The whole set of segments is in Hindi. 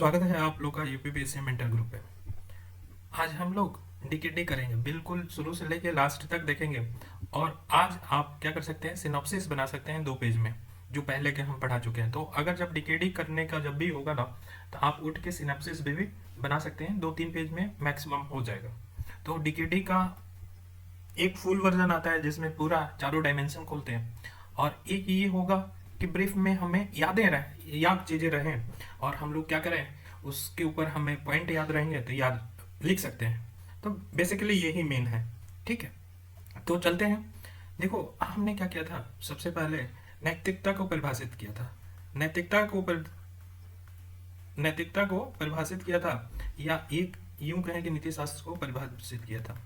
स्वागत है आप लोग का यूपीपीएससी मेंटर ग्रुप पे। आज हम लोग डीकेडी करेंगे, बिल्कुल शुरू से लेके लास्ट तक देखेंगे। और आज आप क्या कर सकते हैं, सिनॉप्सिस बना सकते हैं 2 पेज में, जो पहले के हम पढ़ा चुके हैं। तो अगर जब डीकेडी करने का जब भी होगा ना, तो आप उठ के सिनॉप्सिस भी बना सकते हैं, 2-3 पेज में मैक्सिमम हो जाएगा। तो डीकेडी का एक फुल वर्जन आता है जिसमें पूरा चारों डायमेंशन खोलते हैं, और एक ये होगा कि ब्रीफ में हमें याद चीज़ें रहें, और हम लोग क्या करें उसके ऊपर हमें पॉइंट याद रहेंगे तो याद लिख सकते हैं। तो बेसिकली यही मेन है, ठीक है। तो चलते हैं। देखो हमने क्या किया था, सबसे पहले नैतिकता को परिभाषित किया था। नैतिकता को परिभाषित किया था, या एक यूं कहें कि नीति शास्त्र को परिभाषित किया था।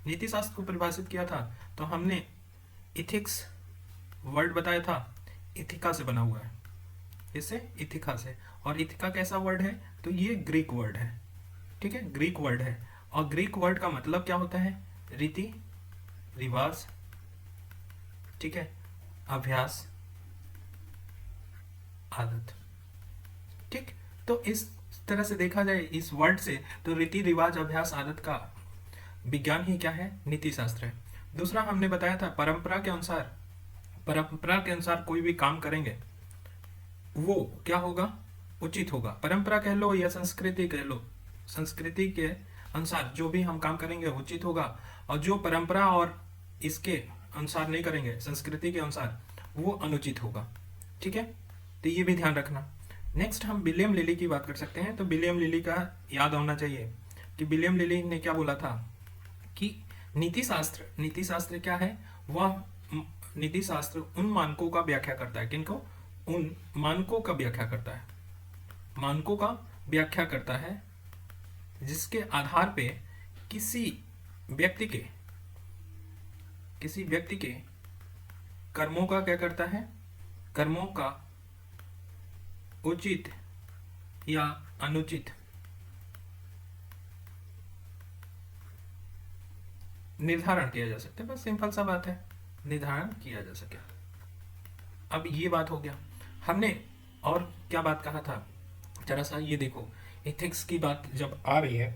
नीति शास्त्र को परिभाषित किया था तो हमने इथिक्स वर्ड बताया था, इथिका से बना हुआ है, इससे इथिका से। और इथिका कैसा वर्ड है, तो ये ग्रीक वर्ड है, ठीक है, ग्रीक वर्ड है। और ग्रीक वर्ड का मतलब क्या होता है, रीति रिवाज, ठीक है, अभ्यास, आदत, ठीक। तो इस तरह से देखा जाए इस वर्ड से, तो रीति रिवाज अभ्यास आदत का विज्ञान ही क्या है, नीति शास्त्र है। दूसरा हमने बताया था परंपरा के अनुसार कोई भी काम करेंगे वो क्या होगा, उचित होगा। परंपरा कह लो या संस्कृति कह लो, संस्कृति के अनुसार जो भी हम काम करेंगे उचित होगा, और जो परंपरा और इसके अनुसार नहीं करेंगे, संस्कृति के अनुसार, वो अनुचित होगा, ठीक है। तो ये भी ध्यान रखना। नेक्स्ट हम विलियम लिली की बात कर सकते हैं। तो विलियम लिली का याद होना चाहिए कि विलियम लिली ने क्या बोला था कि नीति शास्त्र क्या है, वह नीति शास्त्र उन मानकों का व्याख्या करता है। किनको, उन मानकों का व्याख्या करता है, मानकों का व्याख्या करता है जिसके आधार पे किसी व्यक्ति के कर्मों का क्या करता है, कर्मों का उचित या अनुचित निर्धारण किया जा सकता है। बस सिंपल सा बात है, निर्धारण किया जा सके। अब ये बात हो गया। हमने और क्या बात कहा था, जरा सा ये देखो, इथिक्स की बात जब आ रही है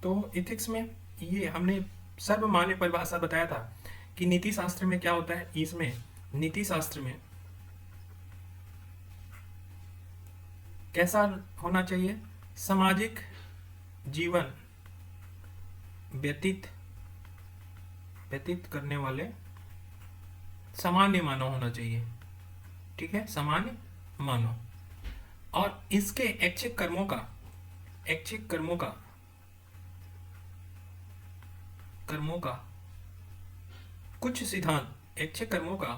तो इथिक्स में ये हमने सर्वमान्य परिभाषा बताया था कि नीति शास्त्र में क्या होता है। इसमें नीति शास्त्र में कैसा होना चाहिए, सामाजिक जीवन व्यतीत करने वाले सामान्य मानव होना चाहिए, ठीक है, सामान्य मानव। और इसके ऐच्छिक कर्मों का कुछ सिद्धांत, ऐच्छिक कर्मों का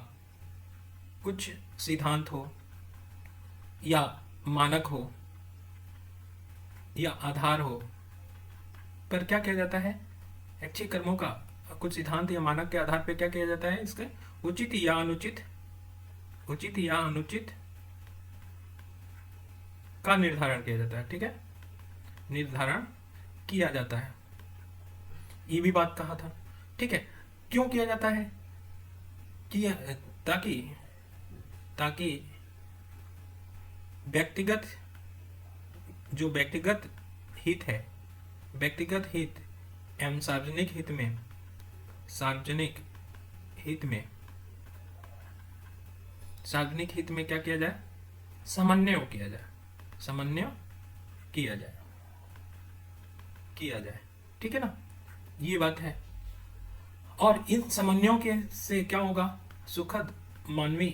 कुछ सिद्धांत हो या मानक हो या आधार हो, पर क्या किया जाता है, ऐच्छिक कर्मों का कुछ सिद्धांत या मानक के आधार पर क्या किया जाता है, इसके उचित या अनुचित का निर्धारण किया जाता है, ठीक है, निर्धारण किया जाता है। ये भी बात कहा था, ठीक है। क्यों किया जाता है कि ताकि व्यक्तिगत हित एवं सार्वजनिक हित में क्या किया जाए, समन्वय किया जाए, ठीक है ना, ये बात है। और इन समन्वयों के से क्या होगा, सुखद मानवीय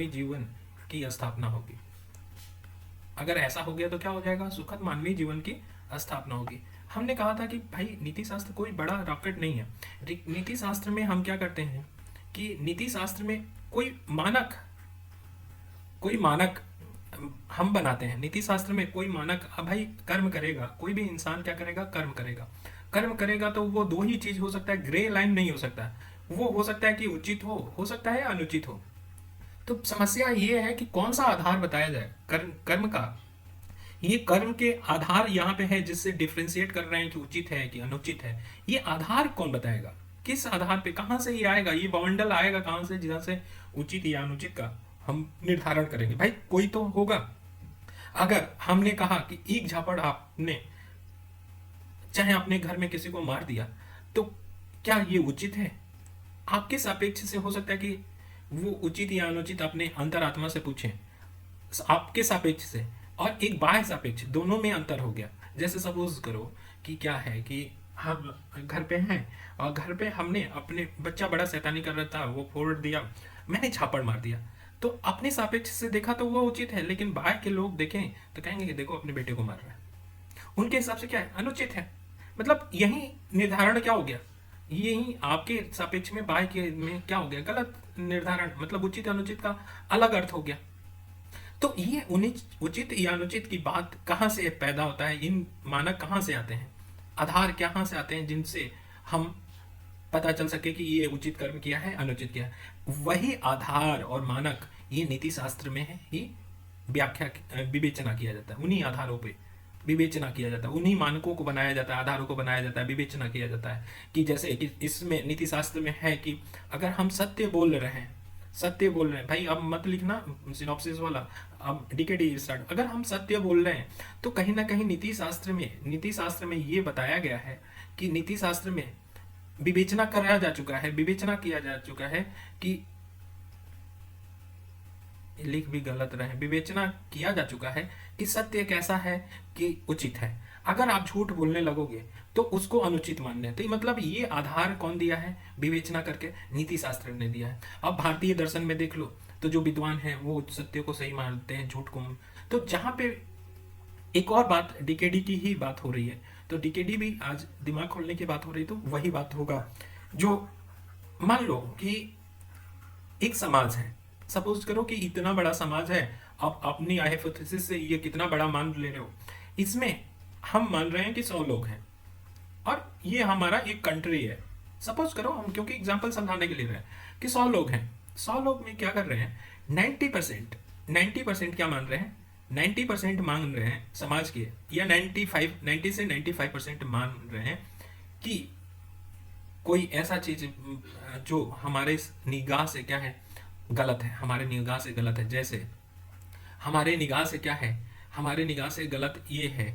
जीवन की स्थापना होगी। अगर ऐसा हो गया तो क्या हो जाएगा, सुखद मानवीय जीवन की स्थापना होगी। हमने कहा था कि भाई नीति शास्त्र कोई बड़ा रॉकेट नहीं है। नीति शास्त्र में हम क्या करते हैं कि नीति शास्त्र में कोई मानक हम बनाते हैं। नीति शास्त्र में कोई मानक, अब भाई कर्म करेगा, कोई भी इंसान क्या करेगा, कर्म करेगा तो वो दो ही चीज हो सकता है, ग्रे लाइन नहीं हो सकता। वो हो सकता है कि उचित हो सकता है अनुचित हो। तो समस्या ये है कि कौन सा आधार बताया जाए कर्म का। ये कर्म के आधार यहाँ पे है जिससे डिफ्रेंशिएट कर रहे हैं कि उचित है कि अनुचित है। ये आधार कौन बताएगा, किस आधार पे, कहाँ से ये आएगा, ये बवंडल आएगा कहाँ से जहाँ से उचित या अनुचित का हम निर्धारण करेंगे? भाई कोई तो होगा। अगर हमने कहा कि एक झापड़ आपने चाहे अपने घर में किसी को मार दिया, तो क्या ये उचित है? आपके सापेक्ष से हो सकता है कि वो उचित या अनुचित अपने अंतरात्मा से पूछें, आपके सापेक्ष से और एक बाह्य सापेक्ष, दोनों में अंतर हो गया। जैसे सपोज करो कि क्या है कि हम घर पे हैं और घर पे हमने अपने बच्चा बड़ा शैतानी कर रहा था, वो फोड़ दिया, मैंने झापड़ मार दिया, तो अपने सापेक्ष से देखा तो वो उचित है, लेकिन बाहर के लोग देखें तो कहेंगे कि देखो अपने बेटे को मार रहा है, उनके हिसाब से क्या है? अनुचित है। मतलब यही निर्धारण क्या हो गया? यही आपके सापेक्ष में बाह्य के में क्या हो गया? गलत निर्धारण। मतलब उचित अनुचित का अलग अर्थ हो गया। तो ये उचित या अनुचित की बात कहाँ से पैदा होता है? इन मानक कहाँ से आते हैं? आधार कहाँ से आते हैं जिनसे हम पता चल सके कि ये उचित कर्म किया है, अनुचित किया है? वही आधार और मानक ये नीति शास्त्र में है, ही व्याख्या विवेचना किया जाता है, उन्हीं आधारों पे विवेचना किया जाता है, उन्हीं मानकों को बनाया जाता है, आधारों को बनाया जाता है, विवेचना किया जाता है। कि जैसे कि इसमें नीति शास्त्र में है कि अगर हम सत्य बोल रहे हैं, सत्य बोल रहे हैं, भाई अब मत लिखना सिनॉप्सिस वाला, अब डीकेडी स्टार्ट। अगर हम सत्य बोल रहे हैं तो कहीं ना कहीं नीति शास्त्र में ये बताया गया है कि नीति शास्त्र में विवेचना कराया जा चुका है, विवेचना किया जा चुका है कि लिख भी गलत रहे, विवेचना किया जा चुका है कि सत्य कैसा है कि उचित है। अगर आप झूठ बोलने लगोगे तो उसको अनुचित मानने, तो मतलब ये आधार कौन दिया है? विवेचना करके नीति शास्त्र ने दिया है। अब भारतीय दर्शन में देख लो तो जो विद्वान हैं वो सत्य को सही मानते हैं, झूठ को। तो जहां पे एक और बात, डीकेडी की ही बात हो रही है, तो डीकेडी भी आज दिमाग खोलने की बात हो रही है, तो वही बात होगा जो मान लो कि एक समाज है, सपोज करो कि इतना बड़ा समाज है, आप अपनी हाइपोथेसिस से ये कितना बड़ा मान ले रहे हो, इसमें हम मान रहे हैं कि 100 लोग हैं और ये हमारा एक कंट्री है। सपोज करो, हम क्योंकि एग्जांपल समझाने के लिए रहे हैं कि 100 लोग हैं, 100 लोग में क्या कर रहे हैं? 90% क्या मान रहे हैं? 90% मान रहे हैं समाज के, या 90 से 95% मान रहे हैं कि कोई ऐसा चीज जो हमारे निगाह से क्या है? गलत है, हमारे निगाह से गलत है। जैसे हमारे निगाह से क्या है? हमारे निगाह से गलत ये है,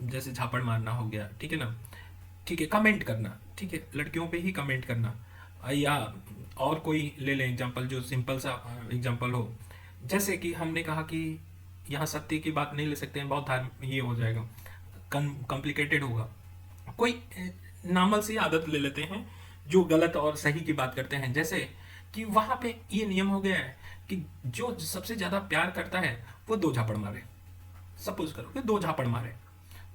जैसे झापड़ मारना हो गया, ठीक है ना, ठीक है, कमेंट करना, ठीक है, लड़कियों पे ही कमेंट करना, या और कोई ले लें एग्जांपल जो सिंपल सा एग्जांपल हो। जैसे कि हमने कहा कि यहाँ सत्य की बात नहीं ले सकते हैं, बहुत ये हो जाएगा, कॉम्प्लिकेटेड होगा। कोई नॉर्मल सी आदत ले लेते हैं जो गलत और सही की बात करते हैं। जैसे कि वहां पे ये नियम हो गया है कि जो सबसे ज्यादा प्यार करता है वो 2 झापड़ मारे। सपोज करो कि 2 झापड़ मारे,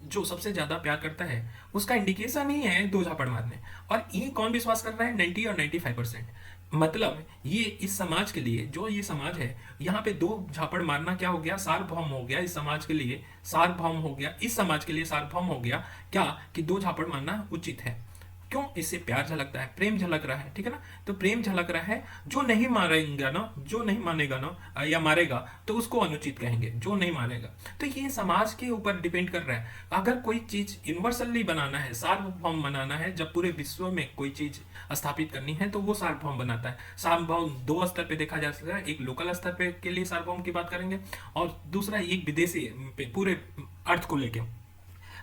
जो सबसे ज्यादा प्यार करता है उसका इंडिकेशन ही है 2 झापड़ मारने। और ये कौन विश्वास कर रहा है? 90 और 95%। मतलब ये इस समाज के लिए, जो ये समाज है, यहाँ पे 2 झापड़ मारना क्या हो गया? सार्वभौम हो गया इस समाज के लिए, सार्वभौम हो गया इस समाज के लिए, सार्वभौम हो गया क्या कि 2 झापड़ मारना उचित है। क्यों? इससे प्यार झलकता है, प्रेम झलक रहा है, ठीक है ना। तो प्रेम झलक रहा है, जो नहीं मारेगा ना, जो नहीं मानेगा ना या मारेगा तो उसको अनुचित कहेंगे, जो नहीं मानेगा। तो ये समाज के ऊपर डिपेंड कर रहा है। अगर कोई चीज यूनिवर्सली बनाना है, सार्वभौम बनाना है, जब पूरे विश्व में कोई चीज स्थापित करनी है तो वो सार्वभौम बनाता है। सार्वभौम 2 स्तर पे देखा जा सकता है, एक लोकल स्तर पे के लिए सार्वभौम की बात करेंगे और दूसरा एक विदेशी पूरे अर्थ को लेके।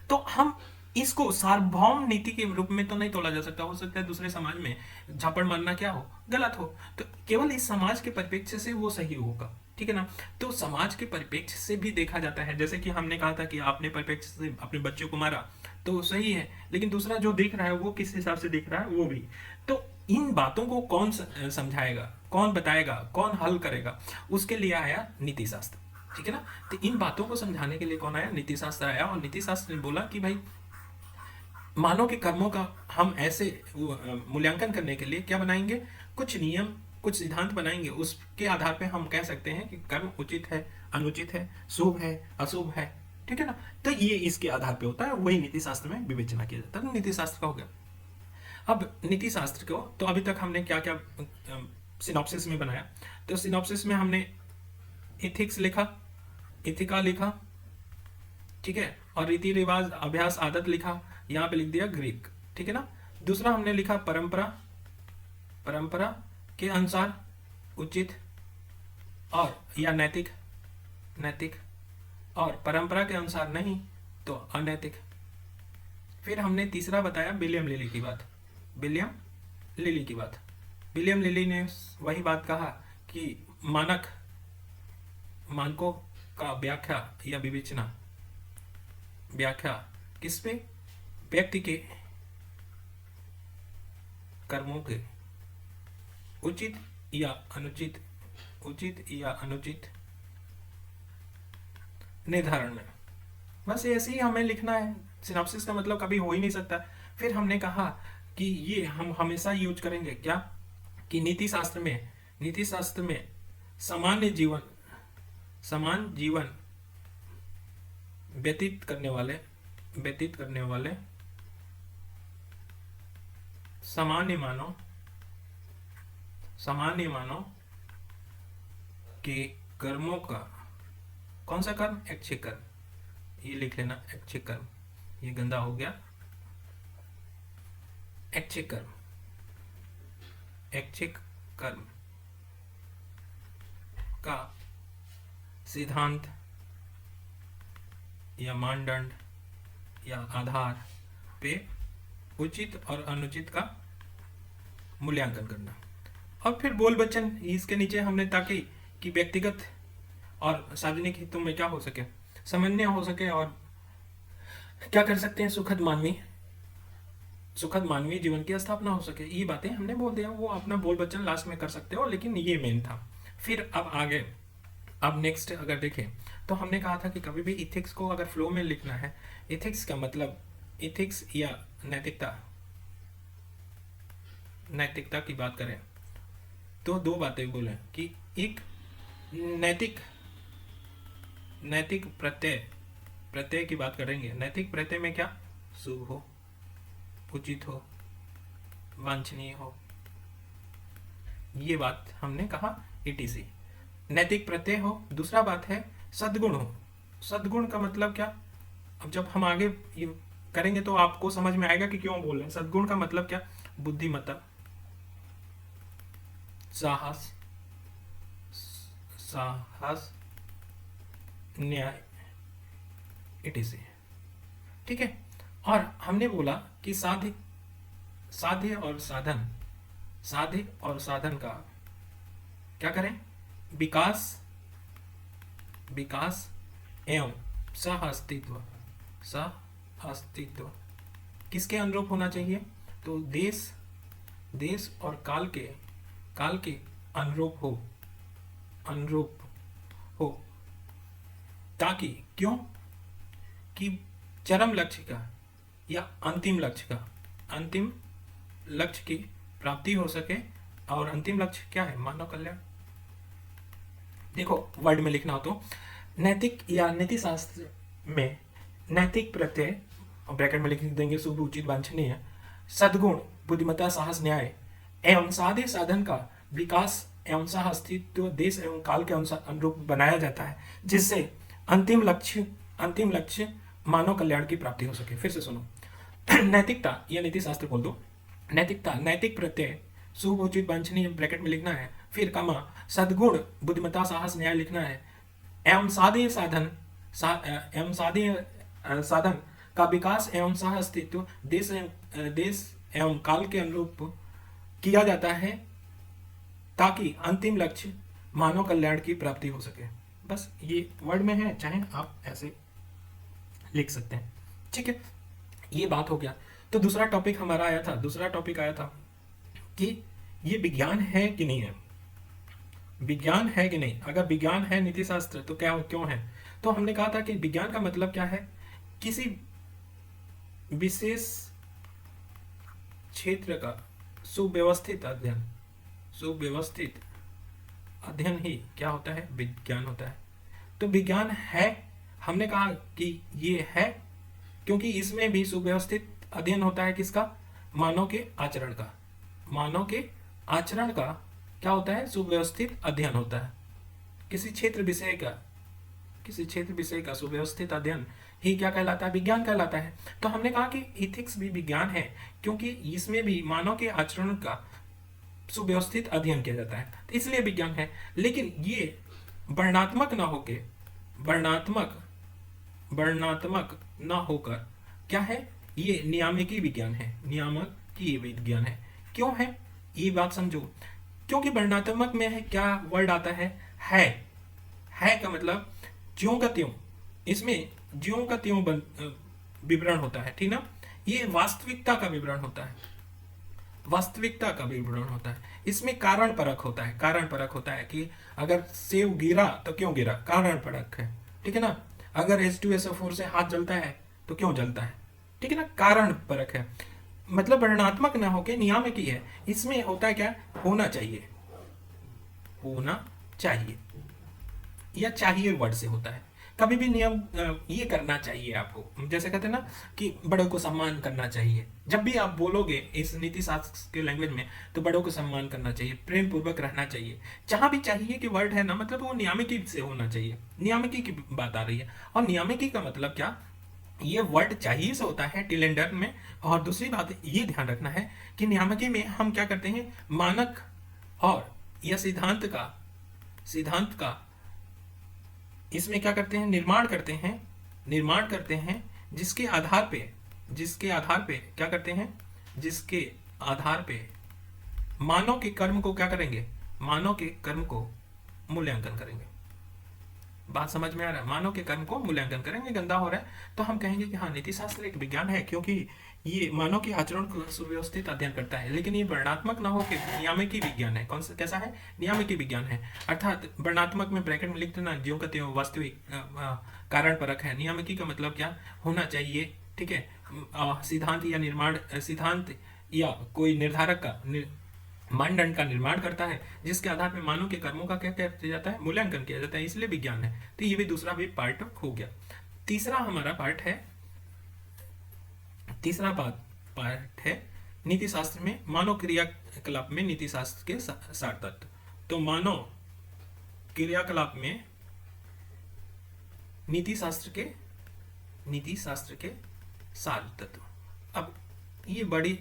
तो हम इसको सार्वभौम नीति के रूप में तो नहीं तोड़ा जा सकता, हो सकता है दूसरे समाज में झापड़ मारना क्या हो? गलत हो। तो केवल इस समाज के परिप्रेक्ष्य से वो सही होगा, ठीक है ना। तो समाज के परिप्रेक्ष्य से भी देखा जाता है। जैसे कि हमने कहा था कि आपने परिप्रेक्ष्य से अपने बच्चों को मारा तो सही है, लेकिन दूसरा जो देख रहा है वो किस हिसाब से देख रहा है वो भी। तो इन बातों को कौन समझाएगा, कौन बताएगा, कौन हल करेगा? उसके लिए आया नीति शास्त्र, ठीक है ना। तो इन बातों को समझाने के लिए कौन आया? नीति शास्त्र आया। और नीति शास्त्र ने बोला कि भाई मानव के कर्मों का हम ऐसे मूल्यांकन करने के लिए क्या बनाएंगे? कुछ नियम, कुछ सिद्धांत बनाएंगे। उसके आधार पे हम कह सकते हैं कि कर्म उचित है, अनुचित है, शुभ है, अशुभ है, ठीक है ना। तो ये इसके आधार पे होता है, वही नीति शास्त्र में विवेचना किया जाता है। तो नीति शास्त्र का हो गया। अब नीति शास्त्र को तो अभी तक हमने क्या क्या सिनॉप्सिस में बनाया। तो सिनॉप्सिस में हमने इथिक्स लिखा, इथिका लिखा, ठीक है, और रीति रिवाज, अभ्यास, आदत लिखा, यहाँ पे लिख दिया ग्रीक, ठीक है ना। दूसरा हमने लिखा परंपरा, परंपरा के अनुसार उचित और या नैतिक, नैतिक, और परंपरा के अनुसार नहीं तो अनैतिक। फिर हमने तीसरा बताया विलियम लिली की बात, विलियम लिली की बात। विलियम लिली ने वही बात कहा कि मानकों का व्याख्या या विवेचना, व्याख्या किस पे, व्यक्ति के कर्मों के उचित या अनुचित, उचित या अनुचित निर्धारण में। बस ऐसे ही हमें लिखना है, सिनॉप्सिस का मतलब कभी हो ही नहीं सकता। फिर हमने कहा कि ये हम हमेशा यूज करेंगे क्या, कि नीति शास्त्र में सामान्य जीवन, समान जीवन व्यतीत करने वाले सामान्य मानव के कर्मों का, कौन सा कर्म, ऐच्छिक कर्म, ये लिख लेना, ऐच्छिक कर्म, ये गंदा हो गया, ऐच्छिक कर्म, ऐच्छिक कर्म का सिद्धांत या मानदंड या आधार पे उचित और अनुचित का मूल्यांकन करना। और फिर बोल वचन इसके नीचे हमने, ताकि कि व्यक्तिगत और सार्वजनिक हितों में क्या हो सके, समन्वय हो सके, और क्या कर सकते हैं, सुखद मानवीय जीवन की स्थापना हो सके। ये बातें हमने बोल दिया, वो अपना बोल वचन लास्ट में कर सकते हो, लेकिन ये मेन था। फिर अब आगे, अब नेक्स्ट अगर देखें तो हमने कहा था कि कभी भी इथिक्स को अगर फ्लो में लिखना है, इथिक्स का मतलब, इथिक्स या नैतिकता की बात करें तो दो बातें बोले कि एक नैतिक प्रत्यय की बात करेंगे। नैतिक प्रत्यय में क्या, शुभ हो, उचित हो, वांछनीय हो, ये बात हमने कहा ETC नैतिक प्रत्यय हो। दूसरा बात है सद्गुण हो। सद्गुण का मतलब क्या, अब जब हम आगे ये करेंगे तो आपको समझ में आएगा कि क्यों बोल रहे हैं। सद्गुण का मतलब क्या, बुद्धिमत्ता, साहस, न्याय, ETC, ठीक है। और हमने बोला कि साध्य और साधन का क्या करें, विकास एवं सह अस्तित्व किसके अनुरूप होना चाहिए, तो देश और काल के अनुरूप हो, ताकि क्यों, कि चरम लक्ष्य का या अंतिम लक्ष्य की प्राप्ति हो सके। और अंतिम लक्ष्य क्या है, मानव कल्याण। देखो वर्ड में लिखना हो तो नैतिक या नीति शास्त्र में नैतिक प्रत्यय ब्रैकेट में लिख देंगे, शुभ, उचित, वांछनीय, सद्गुण, बुद्धिमत्ता, साहस, न्याय एवं साध्य साधन का विकास एवं सह अस्तित्व देश एवं काल के अनुरूप बनाया जाता है, जिससे अंतिम लक्ष्य मानव कल्याण की प्राप्ति हो सके। फिर से सुनो, नैतिकता या नीति शास्त्र बोल दो, नैतिकता, नैतिक प्रत्यय, शुभ, उचित, वांछनीय ब्रैकेट में लिखना है, फिर कमा, सद्गुण, बुद्धिमत्ता, साहस, न्याय लिखना है, एवं साध्य साधन का विकास एवं सह अस्तित्व देश एवं काल के अनुरूप किया जाता है, ताकि अंतिम लक्ष्य मानव कल्याण की प्राप्ति हो सके। बस ये वर्ड में है, चाहे आप ऐसे लिख सकते हैं, ठीक है। ये बात हो गया। तो दूसरा टॉपिक आया था कि ये विज्ञान है कि नहीं है, विज्ञान है कि नहीं। अगर विज्ञान है नीति शास्त्र तो क्या क्यों है, तो हमने कहा था कि विज्ञान का मतलब क्या है, किसी विशेष क्षेत्र का सुव्यवस्थित अध्ययन ही क्या होता है, विज्ञान होता है। तो विज्ञान है, हमने कहा कि ये है क्योंकि इसमें भी सुव्यवस्थित अध्ययन होता है, किसका, मानव के आचरण का क्या होता है, सुव्यवस्थित अध्ययन होता है। किसी क्षेत्र विषय का सुव्यवस्थित अध्ययन ही क्या कहलाता है, विज्ञान कहलाता है। तो हमने कहा कि इथिक्स भी विज्ञान है क्योंकि इसमें भी मानव के आचरण का सुव्यवस्थित अध्ययन किया जाता है, तो इसलिए विज्ञान है। लेकिन ये वर्णात्मक ना होके, वर्णात्मक वर्णात्मक ना होकर क्या है, ये नियामकी विज्ञान है, नियामकी विज्ञान है। क्यों है, ये बात समझो। क्योंकि वर्णात्मक में है क्या वर्ड आता है का मतलब ज्यों का त्यों, इसमें ज्यों का त्यों विवरण होता है, ठीक ना। ये वास्तविकता का विवरण होता है, वास्तविकता का विवरण होता है। इसमें कारण परक होता है, कारण परक होता है कि अगर सेव गिरा तो क्यों गिरा, कारण परक है, ठीक है ना। अगर H2SO4 से हाथ जलता है तो क्यों जलता है, ठीक है ना, कारण परक है। मतलब वर्णनात्मक ना होके नियामकी है। इसमें होता है क्या, होना चाहिए, होना चाहिए या चाहिए वर्ड से होता है। कभी भी नियम ये करना चाहिए आपको, जैसे कहते हैं ना कि बड़ों को सम्मान करना चाहिए। जब भी आप बोलोगे इस नीति शास्त्र के लैंग्वेज में तो बड़ों को सम्मान करना चाहिए, प्रेम पूर्वक रहना चाहिए। जहां भी चाहिए कि वर्ड है ना, मतलब वो नियामकी से होना चाहिए, नियामकी की बात आ रही है। और नियामकी का मतलब क्या, ये वर्ड चाहिए से होता है टिलेंडर में। और दूसरी बात ये ध्यान रखना है कि नियामकी में हम क्या करते हैं, मानक और या सिद्धांत का इसमें क्या करते हैं, निर्माण करते हैं जिसके आधार पे क्या करते हैं, जिसके आधार पे मानव के कर्म को क्या करेंगे, मानव के कर्म को मूल्यांकन करेंगे। बात समझ में आ रहा है, मानव के कर्म को मूल्यांकन करेंगे। गंदा हो रहा है तो हम कहेंगे कि हाँ नीति शास्त्र एक विज्ञान है, क्योंकि ये मानव के आचरण को सुव्यवस्थित अध्ययन करता है। लेकिन ये वर्णात्मक ना हो कि नियामकी विज्ञान है। कौन सा, कैसा है, नियामकी विज्ञान है। अर्थात वर्णात्मक में ब्रैकेट में लिख देना ज्यों का त्यों वास्तविक कारण परक है। नियामकी का मतलब क्या, होना चाहिए, ठीक है। सिद्धांत या निर्माण, सिद्धांत या कोई निर्धारक का मानदंड का निर्माण करता है, जिसके आधार पर मानव के कर्मों का क्या किया जाता है, मूल्यांकन किया जाता है, इसलिए विज्ञान है। तो ये भी दूसरा भी पार्ट हो गया। तीसरा हमारा पार्ट है, तीसरा पार्ट है नीति शास्त्र में मानव क्रियाकलाप में नीति शास्त्र के सार तत्व। तो मानव क्रियाकलाप में नीति शास्त्र के सार तत्व। अब ये बड़ी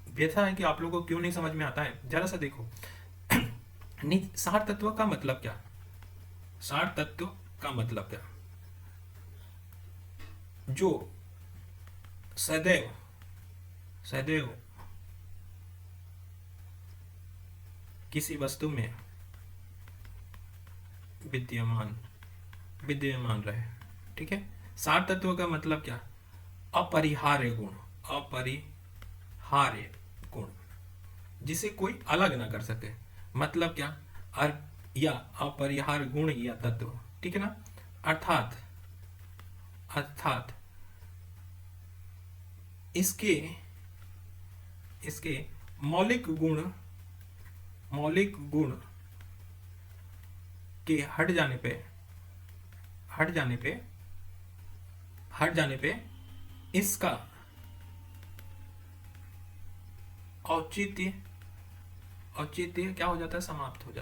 व्यथा है कि आप लोगों को क्यों नहीं समझ में आता है। जरा सा देखो सार तत्व का मतलब क्या, सार तत्व का मतलब क्या, जो सदैव किसी वस्तु में विद्यमान रहे, ठीक है। सार तत्व का मतलब क्या, अपरिहार्य गुण जिसे कोई अलग ना कर सके। मतलब क्या, या अपरिहार्य गुण या तत्व, ठीक है ना। अर्थात इसके मौलिक गुण के हट जाने पे इसका औचित्य क्या हो जाता है, समाप्त हो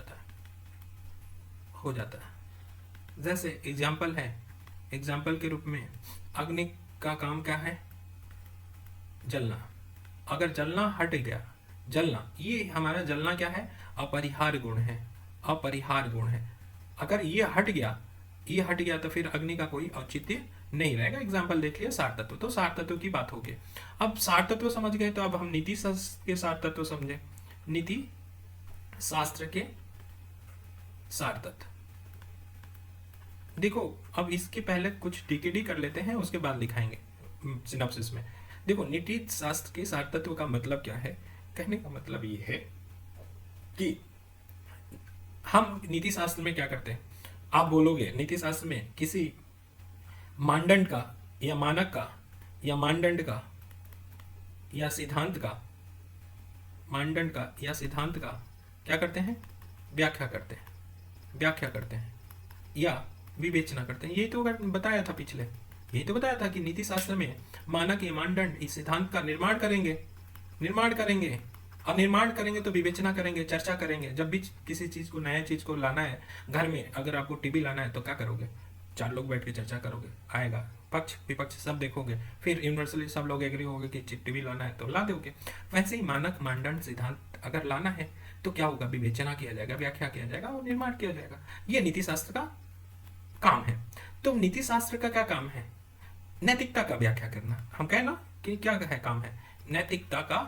जाता है। जैसे एग्जाम्पल के रूप में अग्नि का काम क्या है, जलना। अगर जलना हट गया, ये हमारा जलना क्या है, अपरिहार्य गुण है। अगर ये हट गया तो फिर अग्नि का कोई औचित्य नहीं रहेगा। एग्जाम्पल देख लिया, सार तत्व। तो सार तत्व की बात होगी। अब सार तत्व समझ गए तो अब हम नीति शास्त्र के सार तत्व समझे। नीति शास्त्र के सार तत्व देखो, अब इसके पहले कुछ टीकेडी कर लेते हैं, उसके बाद दिखाएंगे सिनॉप्सिस में। देखो नीति शास्त्र के सार तत्व का मतलब क्या है, कहने का मतलब ये है कि हम नीति शास्त्र में क्या करते हैं। आप बोलोगे नीति शास्त्र में किसी मानदंड का या मानक का या मानदंड का या सिद्धांत का, मानदंड का या सिद्धांत का क्या करते हैं, व्याख्या करते हैं या विवेचना करते हैं। यही तो बताया था पिछले, यही तो बताया था कि नीति शास्त्र में मानक या मानदंड इस सिद्धांत का निर्माण करेंगे। अब निर्माण करेंगे तो विवेचना करेंगे, चर्चा करेंगे। जब भी किसी चीज को, नया चीज को लाना है घर में, अगर आपको टीवी लाना है तो क्या करोगे, 4 लोग बैठ के चर्चा करोगे, आएगा पक्ष विपक्ष सब देखोगे, फिर यूनिवर्सली सब लोग एग्री होगे कि टीवी लाना है तो ला दोगे। वैसे ही मानक मानदंड सिद्धांत अगर लाना है तो क्या होगा, विवेचना किया जाएगा, व्याख्या किया जाएगा और निर्माण किया जाएगा। ये नीति शास्त्र का काम है। तो नीति शास्त्र का क्या काम है, नैतिकता का व्याख्या करना। हम कहें ना कि क्या है काम है, नैतिकता का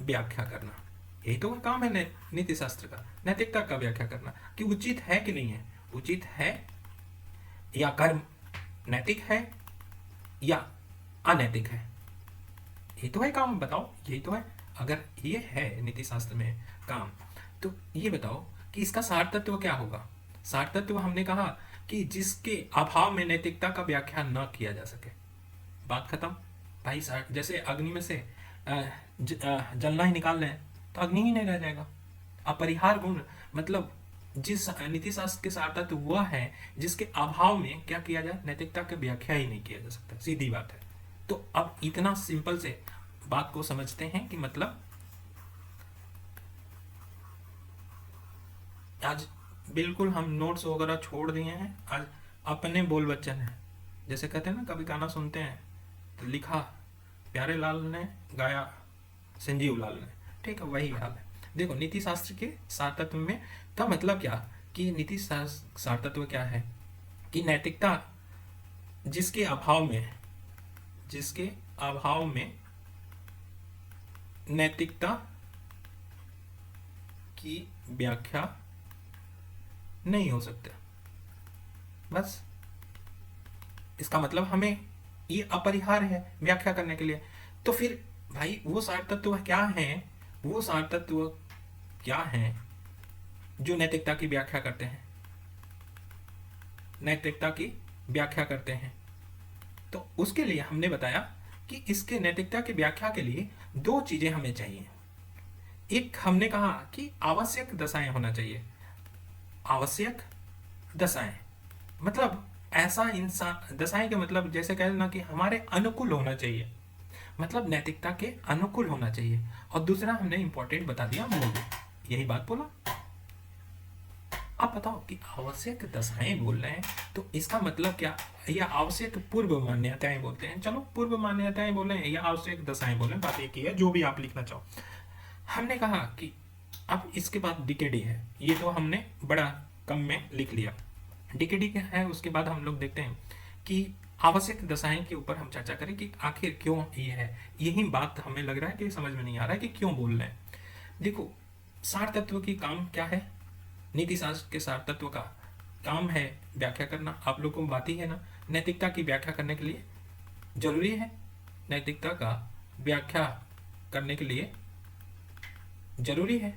व्याख्या करना, यही तो काम है नीति शास्त्र का, नैतिकता का व्याख्या करना कि उचित है कि नहीं है, उचित है या कर्म नैतिक है या अनैतिक है, यही तो है काम, बताओ यही तो है। अगर ये है नीति शास्त्र में काम, तो ये बताओ कि इसका सार तत्व क्या होगा। सार तत्व हमने कहा कि जिसके अभाव में नैतिकता का व्याख्या न किया जा सके, बात खत्म भाई। जैसे अग्नि में से जलना ही निकाल लें तो अग्नि ही नहीं रह जाएगा। अपरिहार गुण मतलब जिस नीति शास्त्र के सार तत्व वह है जिसके अभाव में क्या किया जाए, नैतिकता की व्याख्या ही नहीं किया जा सकता, सीधी बात है। तो अब इतना सिंपल से बात को समझते हैं कि मतलब आज बिल्कुल हम नोट्स वगैरह छोड़ दिए हैं, आज अपने बोल वचन है। जैसे कहते हैं ना, कभी गाना सुनते हैं तो लिखा प्यारे लाल ने, गाया संजीव लाल ने, ठीक है, वही हाल है। देखो नीति शास्त्र के सार तत्व में का मतलब क्या, कि नीति सार तत्व क्या है कि नैतिकता जिसके अभाव में, जिसके अभाव में नैतिकता की व्याख्या नहीं हो सकता, बस इसका मतलब हमें ये अपरिहार्य है व्याख्या करने के लिए। तो फिर भाई वो सार तत्व क्या है, वो सार तत्व क्या है जो नैतिकता की व्याख्या करते हैं, नैतिकता की व्याख्या करते हैं। तो उसके लिए हमने बताया कि इसके नैतिकता की व्याख्या के लिए दो चीजें हमें चाहिए। एक हमने कहा कि आवश्यक दशाएं होना चाहिए, आवश्यक दशाएं मतलब ऐसा इंसान, दशाएं के मतलब जैसे कहना कि हमारे अनुकूल होना चाहिए, मतलब नैतिकता के अनुकूल होना चाहिए। और दूसरा हमने इंपॉर्टेंट बता दिया, मूल, यही बात बोला। अब बताओ कि आवश्यक दशाएं बोल रहे हैं तो इसका मतलब क्या, या आवश्यक पूर्व मान्यताएं बोलते हैं, चलो पूर्व मान्यताएं बोले या आवश्यक दशाएं बोले, बात एक ही है, जो भी आप लिखना चाहो। हमने कहा कि अब इसके बाद डीकेडी है, ये तो हमने बड़ा कम में लिख लिया, डीकेडी क्या है। उसके बाद हम लोग देखते हैं कि आवश्यक दशाएं के ऊपर हम चर्चा करें कि आखिर क्यों ये है। यही बात हमें लग रहा है कि समझ में नहीं आ रहा है कि क्यों बोल रहे हैं। देखो सार तत्व की काम क्या है, नीति शास्त्र के सार तत्व का काम है व्याख्या करना। आप लोगों को बात ही है ना, नैतिकता की व्याख्या करने के लिए जरूरी है, नैतिकता का व्याख्या करने के लिए जरूरी है,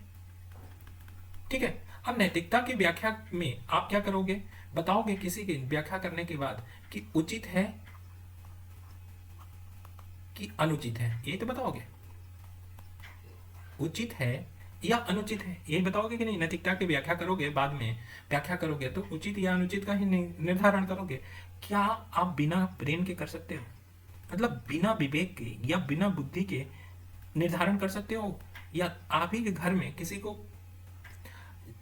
ठीक है। अब नैतिकता की व्याख्या में आप क्या करोगे, बताओगे किसी की व्याख्या करने के बाद कि उचित है कि अनुचित है, ये तो बताओगे, उचित है या अनुचित है, यही बताओगे कि नहीं। नैतिकता की व्याख्या करोगे, बाद में व्याख्या करोगे तो उचित या अनुचित का ही निर्धारण करोगे। क्या आप बिना ब्रेन के कर सकते हो, मतलब बिना विवेक के या बिना बुद्धि के निर्धारण कर सकते हो, या आप ही के घर में किसी को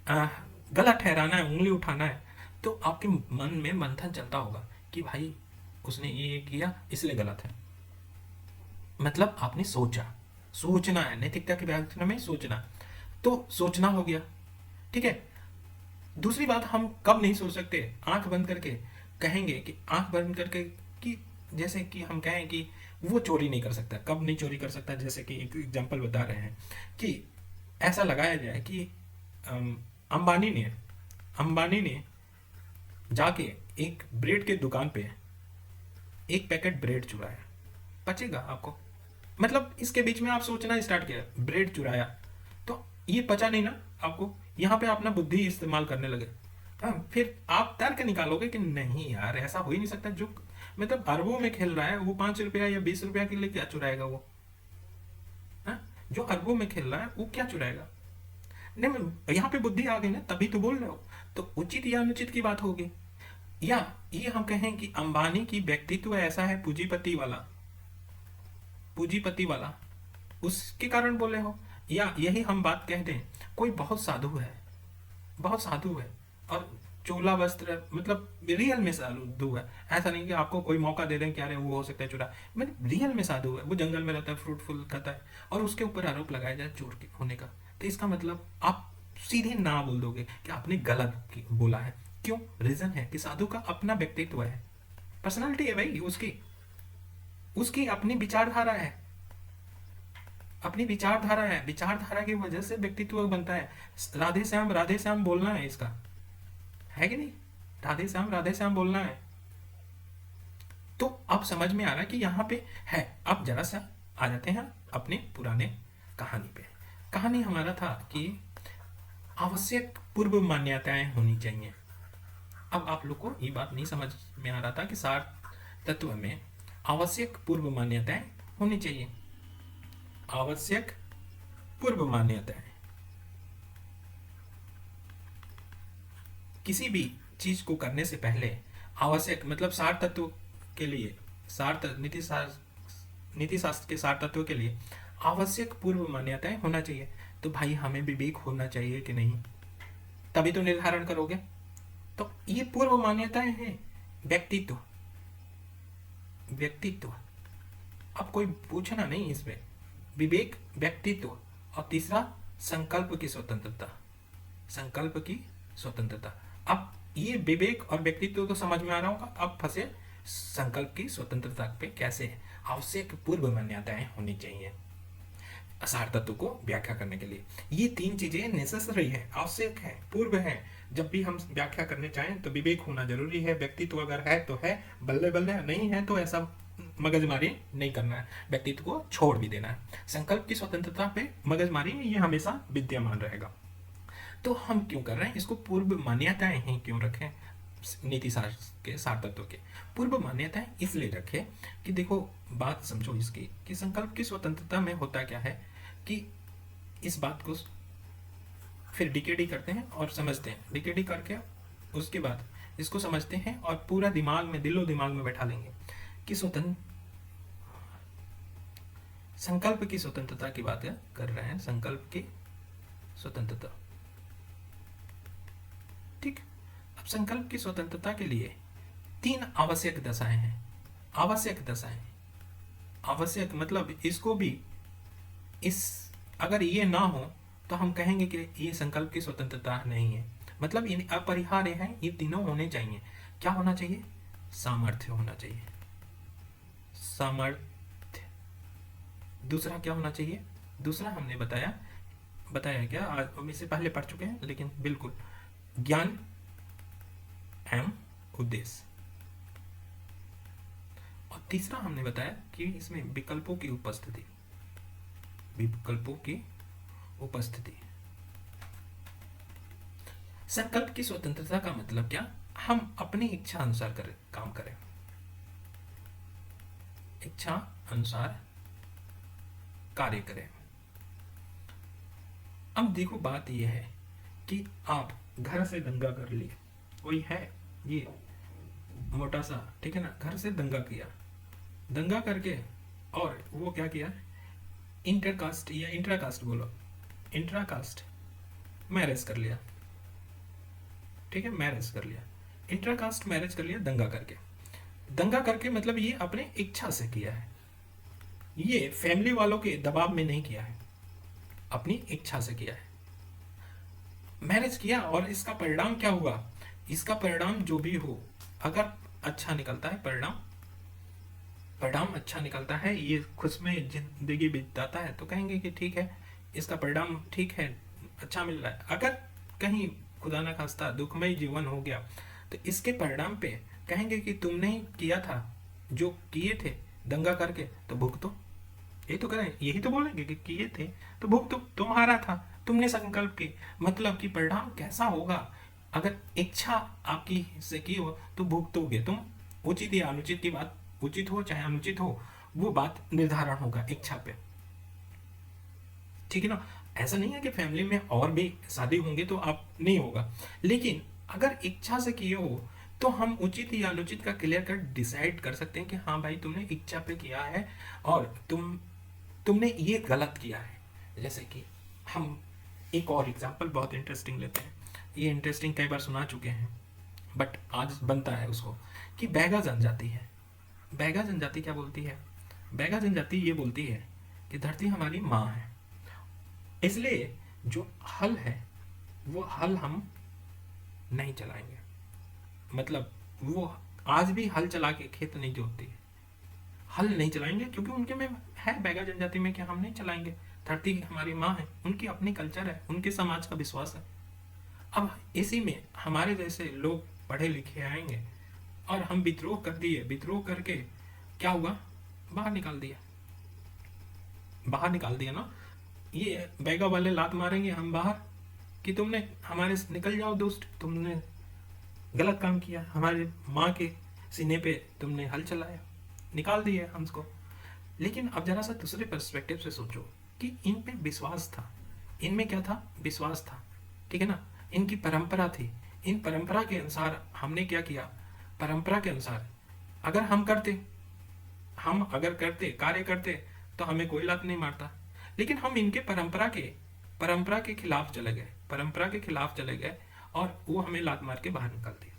गलत ठहराना है, उंगली उठाना है, तो आपके मन में मंथन चलता होगा कि भाई उसने ये किया इसलिए गलत है, मतलब आपने सोचा, सोचना है, नैतिकता की व्याख्या में सोचना, तो सोचना हो गया, ठीक है। दूसरी बात, हम कब नहीं सोच सकते, आंख बंद करके कहेंगे कि आंख बंद करके कि जैसे कि हम कहें कि वो चोरी नहीं कर सकता, कब नहीं चोरी कर सकता, जैसे कि एक एग्जांपल बता रहे हैं कि ऐसा लगाया जाए कि अंबानी ने जाके एक ब्रेड के दुकान पे एक पैकेट ब्रेड चुराया, पचेगा आपको, मतलब इसके बीच में आप सोचना स्टार्ट किया, ब्रेड चुराया, तो ये पचा नहीं ना आपको, यहाँ पे अपना बुद्धि इस्तेमाल करने लगे। हाँ, फिर आप तर्क निकालोगे कि नहीं यार ऐसा हो ही नहीं सकता, जो मतलब अरबों में खेल रहा है वो 5 रुपया या 20 रुपया के लिए क्या चुराएगा वो, हाँ? जो अरबों में खेल रहा है वो क्या चुराएगा, नहीं यहाँ पे बुद्धि आ गई ना, तभी तो बोल रहे हो। तो उचित या अनुचित की बात होगी, या ये हम कहें कि अंबानी की व्यक्तित्व ऐसा है पूंजीपति वाला, उसके कारण बोले हो, या यही हम बात कह दें कोई बहुत साधु है और चोला वस्त्र, मतलब रियल में साधु है, ऐसा नहीं कि आपको कोई मौका दे दें कि अरे वो हो सकता है चुरा, मतलब रियल में साधु है, वो जंगल में रहता है, फ्रूट फूल खाता है, और उसके ऊपर आरोप लगाया जाए चोर होने का, तो इसका मतलब आप सीधे ना बोल दोगे कि आपने गलत बोला है। क्यों? रीजन है कि साधु का अपना व्यक्तित्व है, पर्सनालिटी है भाई, उसकी उसकी अपनी विचारधारा है, अपनी विचारधारा है, विचारधारा की वजह से व्यक्तित्व बनता है। राधे श्याम बोलना है इसका, है कि नहीं? राधे श्याम बोलना है। तो अब समझ में आ रहा है कि यहाँ पे है। अब जरा सा आ जाते हैं अपने पुराने कहानी पे। कहानी हमारा था कि आवश्यक पूर्व मान्यताएं होनी चाहिए। अब आप लोग को ये बात नहीं समझ में आ रहा था कि सार तत्व में आवश्यक पूर्व मान्यताएं होनी चाहिए। आवश्यक पूर्व मान्यताएं किसी भी चीज को करने से पहले आवश्यक मतलब सार तत्व के लिए, नीति शास्त्र के सार तत्व के लिए आवश्यक पूर्व मान्यताएं होना चाहिए। तो भाई हमें विवेक होना चाहिए कि नहीं, तभी तो निर्धारण करोगे। तो ये पूर्व मान्यताएं हैं। व्यक्तित्व, व्यक्तित्व, अब कोई पूछना नहीं इसमें। विवेक, व्यक्तित्व, और तीसरा संकल्प की स्वतंत्रता, संकल्प की स्वतंत्रता। अब ये विवेक और व्यक्तित्व तो समझ में आ रहा होगा, अब फंसे संकल्प की स्वतंत्रता पे कैसे है। आवश्यक पूर्व मान्यताएं होनी चाहिए सार तत्व को व्याख्या करने के लिए। ये तीन चीजें नेसेसरी है, आवश्यक है, पूर्व है। जब भी हम व्याख्या करने चाहें तो विवेक होना जरूरी है, व्यक्तित्व अगर है तो है, बल्ले बल्ले, नहीं है तो ऐसा मगजमारी नहीं करना है, व्यक्तित्व को छोड़ भी देना है। संकल्प की स्वतंत्रता पे मगजमारी ये हमेशा विद्यमान रहेगा। तो हम क्यों कर रहे हैं इसको? पूर्व मान्यताएं ही क्यों रखें? नीति शास्त्र के सार तत्व के पूर्व मान्यताएं इसलिए रखे कि देखो बात समझो इसकी, कि संकल्प की स्वतंत्रता में होता क्या है कि इस बात को फिर डीकेडी करते हैं और समझते हैं, डीकेडी करके उसके बाद इसको समझते हैं और पूरा दिमाग में, दिलो दिमाग में बैठा लेंगे कि संकल्प की स्वतंत्रता की बात कर रहे हैं, संकल्प की स्वतंत्रता। ठीक। अब संकल्प की स्वतंत्रता के लिए तीन आवश्यक दशाएं हैं। आवश्यक दशाएं, आवश्यक मतलब इसको भी, इस अगर ये ना हो तो हम कहेंगे कि ये संकल्प की स्वतंत्रता नहीं है, मतलब ये अपरिहार्य है, ये तीनों होने चाहिए। क्या होना चाहिए? सामर्थ्य होना चाहिए, सामर्थ्य। दूसरा क्या होना चाहिए? दूसरा हमने बताया क्या, आज हम इससे पहले पढ़ चुके हैं, लेकिन बिल्कुल ज्ञान एवं उद्देश्य। और तीसरा हमने बताया कि इसमें विकल्पों की उपस्थिति, विकल्पों की उपस्थिति। संकल्प की स्वतंत्रता का मतलब क्या? हम अपनी इच्छा अनुसार काम करें, इच्छा अनुसार कार्य करें। अब देखो बात यह है कि आप घर से दंगा कर लिए, कोई है ये मोटा सा, ठीक है ना, घर से दंगा किया, दंगा करके और वो क्या किया, इंटरकास्ट या इंट्राकास्ट बोलो, इंट्राकास्ट मैरिज कर लिया, ठीक है, मैरिज कर लिया, इंट्राकास्ट मैरिज कर लिया दंगा करके। दंगा करके मतलब ये अपने इच्छा से किया है, ये फैमिली वालों के दबाव में नहीं किया है, अपनी इच्छा से किया है, मैरिज किया। और इसका परिणाम क्या हुआ? इसका परिणाम जो भी हो, अगर अच्छा निकलता है परिणाम अच्छा निकलता है, ये खुश में जिंदगी बिताता है, तो कहेंगे कि ठीक है, इसका परिणाम ठीक है, अच्छा मिल रहा है। अगर कहीं खुदा ना खास्ता दुखमय जीवन हो गया, तो इसके परिणाम पे कहेंगे कि तुमने ही किया था, जो किए थे दंगा करके, तो भुगतो। यही तो करें, यही तो बोलेंगे कि किए थे तो भुगतो, तुम्हारा था, तुमने संकल्प की, मतलब कि परिणाम कैसा होगा, अगर इच्छा आपकी से की हो तो भुगतोगे तुम। उचित या अनुचित की बात, उचित हो चाहे अनुचित हो, वो बात निर्धारण होगा इच्छा पे, ठीक है ना। ऐसा नहीं है कि फैमिली में और भी शादी होंगे तो आप नहीं होगा, लेकिन अगर इच्छा से किए हो तो हम उचित या अनुचित का क्लियर कट डिसाइड कर सकते हैं कि हाँ भाई तुमने इच्छा पे किया है और तुमने ये गलत किया है। जैसे कि हम एक और एग्जांपल बहुत इंटरेस्टिंग लेते हैं, ये इंटरेस्टिंग कई बार सुना चुके हैं बट आज बनता है उसको, कि बैगा जनजाति है। बैगा जनजाति क्या बोलती है? बैगा जनजाति ये बोलती है कि धरती हमारी माँ है, इसलिए जो हल है वो हल हम नहीं चलाएंगे। मतलब वो आज भी हल चला के खेत नहीं जोतती है, हल नहीं चलाएंगे क्योंकि उनके में है बैगा जनजाति में कि हम नहीं चलाएंगे। धरती हमारी माँ है, उनकी अपनी कल्चर है, उनके समाज का विश्वास है। अब इसी में हमारे जैसे लोग पढ़े लिखे आएंगे और हम विद्रोह कर दिए, विद्रोह करके क्या हुआ, बाहर निकाल दिया, बाहर निकाल दिया ना। ये बैगा वाले लात मारेंगे हम बाहर कि तुमने हमारे से निकल जाओ दोस्त, तुमने गलत काम किया, हमारे माँ के सीने पे तुमने हल चलाया, निकाल दिए हमको। लेकिन अब जरा सा दूसरे पर्सपेक्टिव से सोचो कि इन पे विश्वास था, इनमें क्या था, विश्वास था, ठीक है ना। इनकी परंपरा थी, इन परंपरा के अनुसार हमने क्या किया, परंपरा के अनुसार अगर हम करते, हम अगर करते, कार्य करते तो हमें कोई लात नहीं मारता। लेकिन हम इनके परंपरा के खिलाफ चले गए, परंपरा के खिलाफ चले गए और वो हमें लात मार के बाहर निकाल दिया।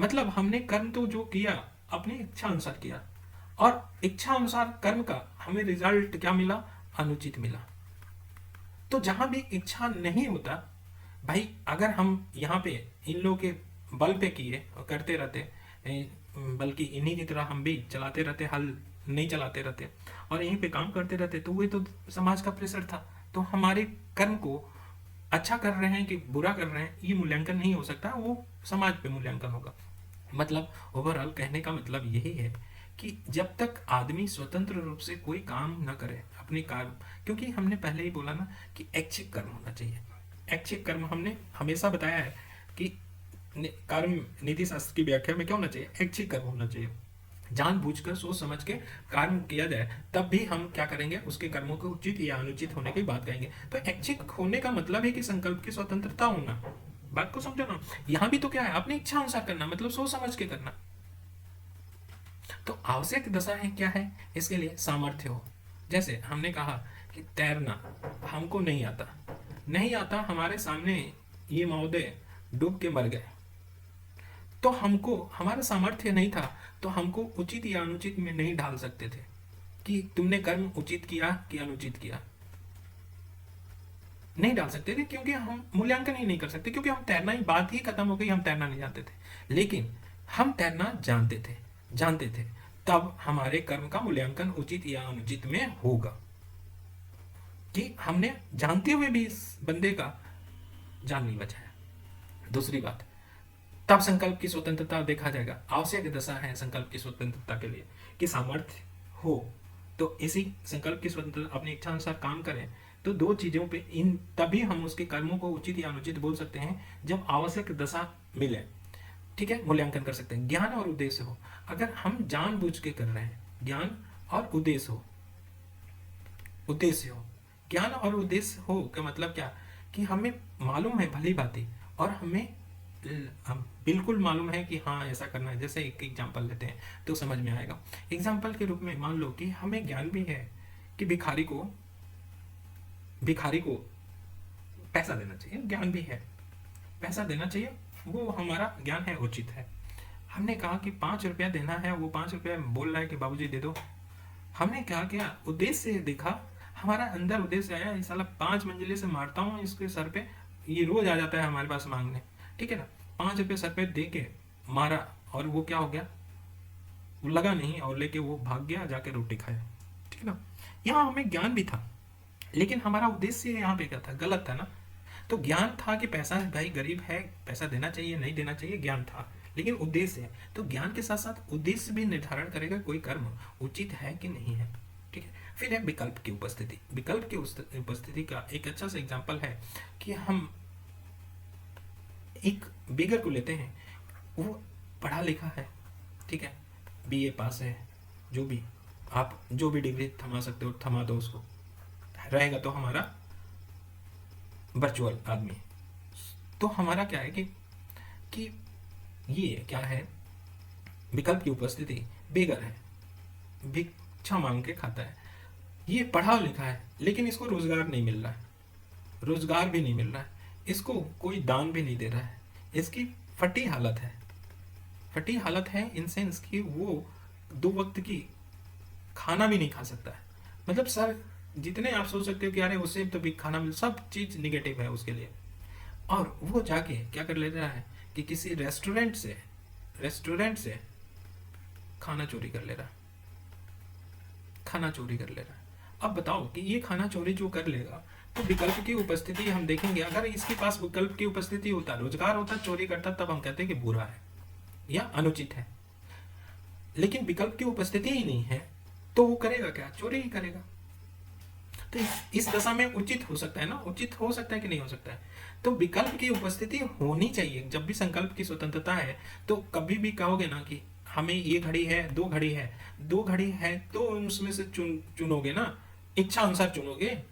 मतलब हमने कर्म तो जो किया अपनी इच्छा अनुसार किया, और इच्छा अनुसार कर्म का हमें रिजल्ट क्या मिला, अनुचित मिला। तो जहां भी इच्छा नहीं होता भाई, अगर हम यहाँ पे इन लोगों के बल पे किए और करते रहते, बल्कि इन्हीं की तरह हम भी चलाते रहते, हल नहीं चलाते रहते और यहीं पे काम करते रहते, तो वही तो समाज का प्रेशर था। तो हमारे कर्म को अच्छा कर रहे हैं कि बुरा कर रहे हैं ये मूल्यांकन नहीं हो सकता, वो समाज पे मूल्यांकन होगा। मतलब ओवरऑल कहने का मतलब यही है कि जब तक आदमी स्वतंत्र रूप से कोई काम न करे अपने कर्म, क्योंकि हमने पहले ही बोला ना कि ऐच्छिक कर्म होना चाहिए। ऐच्छिक कर्म हमने हमेशा बताया है कि कर्म नीति शास्त्र की व्याख्या में क्या होना चाहिए, ऐच्छिक कर्म होना चाहिए। जानबूझकर सोच समझ के कर्म किया जाए तब भी हम क्या करेंगे, उसके कर्मों को उचित या अनुचित होने की बात कहेंगे। तो ऐच्छिक होने का मतलब है कि संकल्प की स्वतंत्रता होना। बात को समझो ना, यहां भी तो क्या है, अपनी इच्छा अनुसार करना, मतलब सोच समझ के करना। तो आवश्यक दशा है क्या है, इसके लिए सामर्थ्य हो। जैसे हमने कहा कि तैरना हमको नहीं आता, नहीं आता, हमारे सामने ये महोदय डूब के मर गए, तो हमको हमारा सामर्थ्य नहीं था, तो हमको उचित या अनुचित में नहीं ढाल सकते थे कि तुमने कर्म उचित किया कि अनुचित किया, नहीं डाल सकते थे, क्योंकि हम मूल्यांकन ही नहीं कर सकते, क्योंकि हम तैरना ही, बात ही खत्म हो गई, हम तैरना नहीं जानते थे। लेकिन हम तैरना जानते थे, तब हमारे कर्म का मूल्यांकन उचित या अनुचित में होगा कि हमने जानते हुए भी इस बंदे का जान नहीं बचाया। दूसरी बात, तब संकल्प की स्वतंत्रता देखा जाएगा। आवश्यक दशा है संकल्प की स्वतंत्रता के लिए कि सामर्थ्य हो, तो इसी संकल्प की स्वतंत्रता, अपनी इच्छा अनुसार काम करें। तो दो चीजों पे इन तभी हम उसके कर्मों को उचित या अनुचित बोल सकते हैं, जब आवश्यक दशा मिले, ठीक है, मूल्यांकन कर सकते हैं। ज्ञान और उद्देश्य हो, अगर हम जानबूझ के कर रहे हैं, ज्ञान और उद्देश्य हो, ज्ञान और उद्देश्य हो का मतलब क्या, कि हमें मालूम है भली भांति, और हमें हम बिल्कुल मालूम है कि हाँ ऐसा करना है। जैसे एक एग्जांपल लेते हैं तो समझ में आएगा। एग्जांपल के रूप में मान लो कि हमें ज्ञान भी है कि भिखारी को पैसा देना चाहिए, ज्ञान भी है, पैसा देना चाहिए, वो हमारा ज्ञान है, उचित है। हमने कहा कि 5 रुपया देना है, वो 5 रुपया बोल रहा है कि बाबूजी दे दो। हमने क्या किया, उद्देश्य से देखा, हमारा अंदर उद्देश्य आया, इस साला 5 मंजिले से मारता हूँ इसके सर पे, ये रोज आ जाता है हमारे पास मांगने, ठीक है ना। 5 रुपये सर पे दे के मारा, और वो क्या हो गया, वो लगा नहीं और लेके वो भाग गया, जाके रोटी खाया, ठीक है ना। यहाँ हमें ज्ञान भी था, लेकिन हमारा उद्देश्य यहाँ पे क्या था, गलत था ना। तो ज्ञान था कि पैसा, भाई गरीब है, पैसा देना चाहिए नहीं देना चाहिए, ज्ञान था, लेकिन उद्देश्य है। तो ज्ञान के साथ साथ उद्देश्य भी निर्धारण करेगा कोई कर्म उचित है कि नहीं है, ठीक है। फिर है विकल्प की उपस्थिति। विकल्प की उपस्थिति का एक अच्छा सा एग्जाम्पल है कि हम एक बेगर को लेते हैं, वो पढ़ा लिखा है, ठीक है, बीए पास है, जो भी आप जो भी डिग्री थमा सकते हो थमा दो, उसको रहेगा तो हमारा वर्चुअल आदमी। तो हमारा क्या है कि ये क्या है, विकल्प की उपस्थिति, बेगर है, भिक्षा मांग के खाता है, ये पढ़ा लिखा है लेकिन इसको रोजगार नहीं मिल रहा है, रोजगार भी नहीं मिल रहा है, इसको कोई दान भी नहीं दे रहा है, इसकी फटी हालत है, फटी हालत है इन सेंस कि वो 2 वक्त की खाना भी नहीं खा सकता है। मतलब सर जितने आप सोच सकते हो कि अरे उससे तो भी खाना मिल, सब चीज़ निगेटिव है उसके लिए। और वो जाके क्या कर ले रहा है कि किसी रेस्टोरेंट से खाना चोरी कर ले रहा है, खाना चोरी कर ले रहा है। अब बताओ कि ये खाना चोरी जो कर लेगा, तो विकल्प की उपस्थिति हम देखेंगे, अगर इसके पास विकल्प की उपस्थिति होता, रोजगार होता, चोरी करता, तब हम कहते हैं कि बुरा है या अनुचित है। लेकिन विकल्प की उपस्थिति ही नहीं है, तो वो करेगा क्या? चोरी ही करेगा। तो इस दशा में उचित हो सकता है ना, उचित हो सकता है कि नहीं हो सकता है? तो विकल्प की उपस्थिति होनी चाहिए। जब भी संकल्प की स्वतंत्रता है, तो कभी भी कहोगे ना कि हमें ये घड़ी है, दो घड़ी है, दो घड़ी है तो उसमें से चुनोगे ना, इच्छा अनुसार चुनोगे।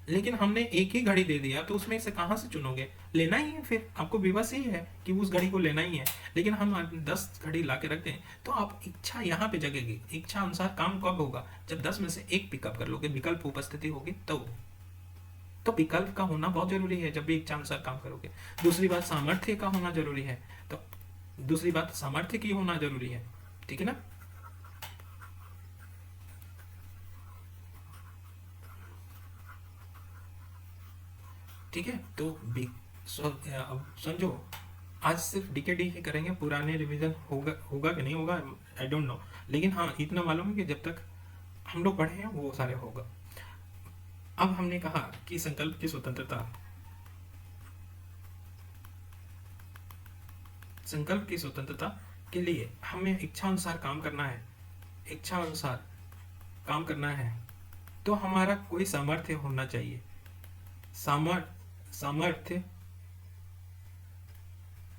लेकिन हमने एक ही घड़ी दे दिया, तो उसमें से कहाँ से चुनोगे? लेना ही है, फिर आपको विवश ही है कि उस घड़ी को लेना ही है। लेकिन हम 10 घड़ी ला के रखते हैं, तो आप इच्छा यहाँ पे जगेगी। इच्छा अनुसार काम कब होगा? जब 10 में से एक पिकअप कर लोगे, विकल्प उपस्थिति होगी तो विकल्प का होना बहुत जरूरी है जब भी इच्छा अनुसार काम करोगे। दूसरी बात, सामर्थ्य का होना जरूरी है। तो दूसरी बात, सामर्थ्य की होना जरूरी है। ठीक है ना? ठीक है, तो अब समझो, आज सिर्फ डीकेडी ही करेंगे, पुराने रिवीजन होगा होगा कि नहीं होगा, आई डोंट नो। लेकिन हाँ, इतना मालूम है कि जब तक हम लोग पढ़े हैं वो सारे होगा। अब हमने कहा कि संकल्प की स्वतंत्रता, संकल्प की स्वतंत्रता के लिए हमें इच्छा अनुसार काम करना है, इच्छा अनुसार काम करना है, तो हमारा कोई सामर्थ्य होना चाहिए। सामर्थ्य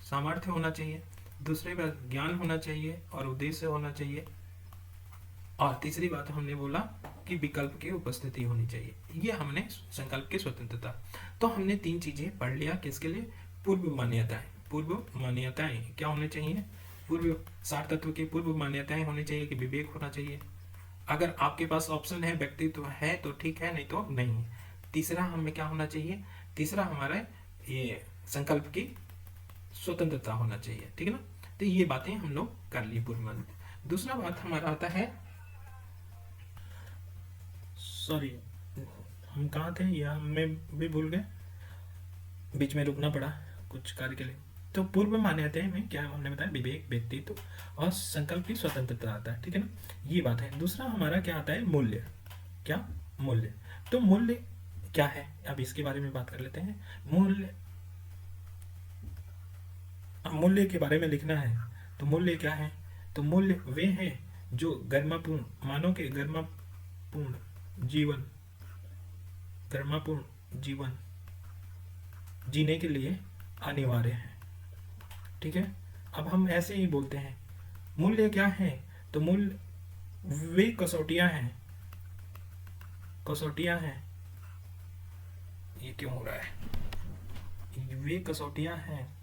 सामर्थ्य होना चाहिए। दूसरी बात, ज्ञान होना चाहिए और उद्देश्य होना चाहिए। और तीसरी बात हमने बोला कि विकल्प की उपस्थिति होनी चाहिए। ये हमने संकल्प की स्वतंत्रता। तो हमने 3 चीजें पढ़ लिया। किसके लिए? पूर्व मान्यताएं। पूर्व मान्यताएं क्या होनी चाहिए? पूर्व सार तत्व की पूर्व मान्यताएं होनी चाहिए कि विवेक होना चाहिए। अगर आपके पास ऑप्शन है, व्यक्तित्व है तो ठीक है, नहीं तो नहीं। तीसरा हमें क्या होना चाहिए? तीसरा हमारा ये संकल्प की स्वतंत्रता होना चाहिए। ठीक है ना? तो ये बातें हम लोग कर लिए पूर्व मान्यता। दूसरा बात हमारा आता है, सॉरी हम कहाँ थे, या हमें भी भूल गए, बीच में रुकना पड़ा कुछ कार्य के लिए। तो पूर्व मान्यताएं में क्या हमने बताया? विवेक, व्यक्तित्व और संकल्प की स्वतंत्रता आता है। ठीक है ना? ये बात है। दूसरा हमारा क्या आता है? मूल्य। क्या? मूल्य। तो मूल्य क्या है, अब इसके बारे में बात कर लेते हैं। मूल्य, मूल्य के बारे में लिखना है तो मूल्य क्या है? तो मूल्य वे हैं जो गरिमापूर्ण, मानव के गरिमापूर्ण जीवन, गरिमापूर्ण जीवन जीने के लिए अनिवार्य है। ठीक है? अब हम ऐसे ही बोलते हैं, मूल्य क्या है? तो मूल्य वे कसौटियां हैं, कसौटियां हैं, ये क्यों हो रहा है? वे कसौटियां हैं,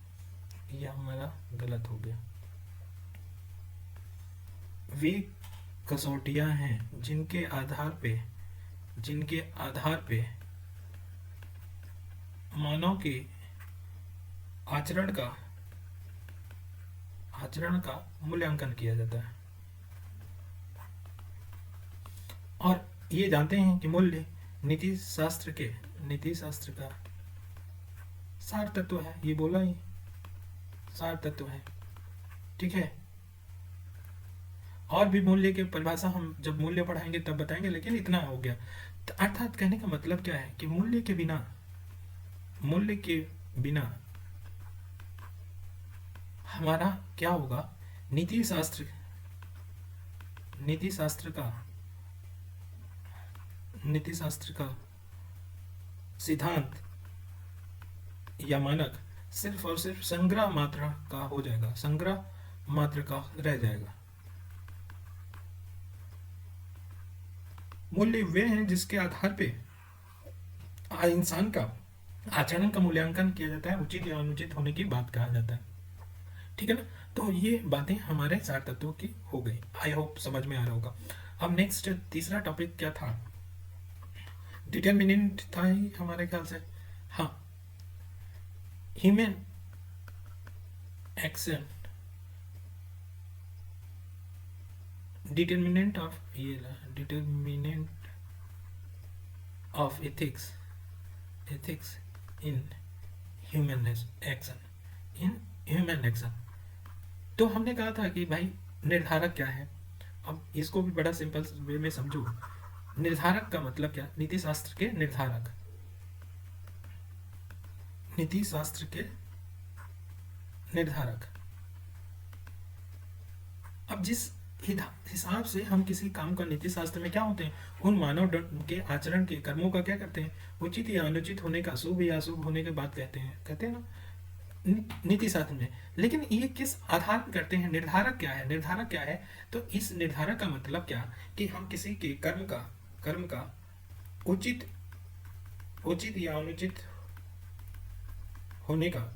ये हमारा गलत हो गया। वे कसौटियां हैं जिनके आधार पे मानव के आचरण का मूल्यांकन किया जाता है। और ये जानते हैं कि मूल्य नीति शास्त्र का सार तत्व है। ये बोला ही, सार तत्व है। ठीक है? और भी मूल्य की परिभाषा हम जब मूल्य पढ़ाएंगे तब बताएंगे, लेकिन इतना हो गया। तो अर्थात कहने का मतलब क्या है कि मूल्य के बिना हमारा क्या होगा? नीति शास्त्र का सिद्धांत या मानक सिर्फ और सिर्फ संग्रह मात्रा का हो जाएगा, संग्रह मात्र का रह जाएगा। मूल्य वे हैं जिसके आधार पे इंसान का आचरण का मूल्यांकन किया जाता है, उचित या अनुचित होने की बात कहा जाता है। ठीक है ना? तो ये बातें हमारे चार तत्वों की हो गई। आई होप समझ में आ रहा होगा। अब नेक्स्ट तीसरा टॉपिक क्या था? डिटर्मिनेंट था ही हमारे ख्याल से। हाँ, ह्यूमन एक्शन, डिटर्मिनेंट ऑफ, ये determinant of ethics in human action, in human action. तो हमने कहा था कि भाई निर्धारक क्या है। अब इसको भी बड़ा सिंपल वे में समझो। निर्धारक का मतलब क्या, नीति शास्त्र के निर्धारक, नीति शास्त्र के निर्धारक। अब जिस हिसाब से हम किसी काम का नीति शास्त्र में क्या होते हैं, उन मानव के आचरण के कर्मों का क्या करते हैं, उचित या अनुचित होने का, शुभ या अशुभ होने के बात कहते हैं ना नीति शास्त्र में। लेकिन ये किस आधार पर करते हैं, निर्धारक क्या है, निर्धारक क्या है। तो इस निर्धारक का मतलब क्या कि हम किसी के कर्म का उचित या अनुचित होने का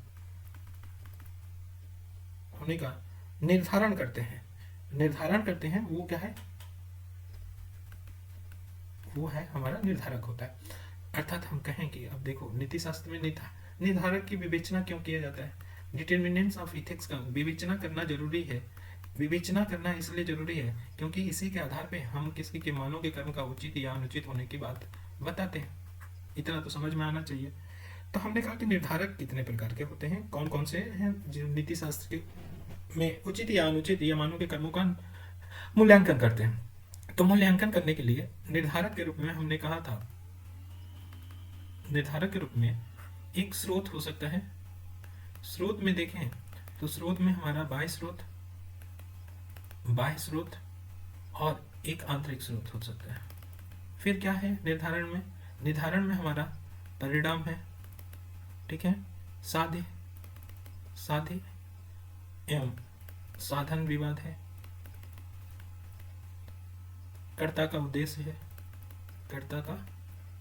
निर्धारण करते हैं। वो क्या है, वो है हमारा निर्धारक होता है। अर्थात हम कहें कि अब देखो नीति शास्त्र में निर्धारक की विवेचना क्यों किया जाता है, डिटर्मिनेंट्स ऑफ इथिक्स का विवेचना करना जरूरी है। विवेचना करना इसलिए जरूरी है क्योंकि इसी के आधार पे हम किसी के मानव के कर्म का उचित या अनुचित होने की बात बताते हैं। इतना तो समझ में आना चाहिए। तो हमने कहा कि निर्धारक कितने प्रकार के होते हैं, कौन कौन से हैं जो नीति शास्त्र के में उचित या अनुचित या मानव के कर्मों का मूल्यांकन करते हैं। तो मूल्यांकन करने के लिए निर्धारक के रूप में हमने कहा था, निर्धारक के रूप में एक स्रोत हो सकता है। स्रोत में देखें तो स्रोत में हमारा बाह्य स्रोत और एक आंतरिक स्रोत हो सकता है। फिर क्या है निर्धारण में हमारा परिणाम है, ठीक है, साध्य एवं साधन विवाद है, कर्ता का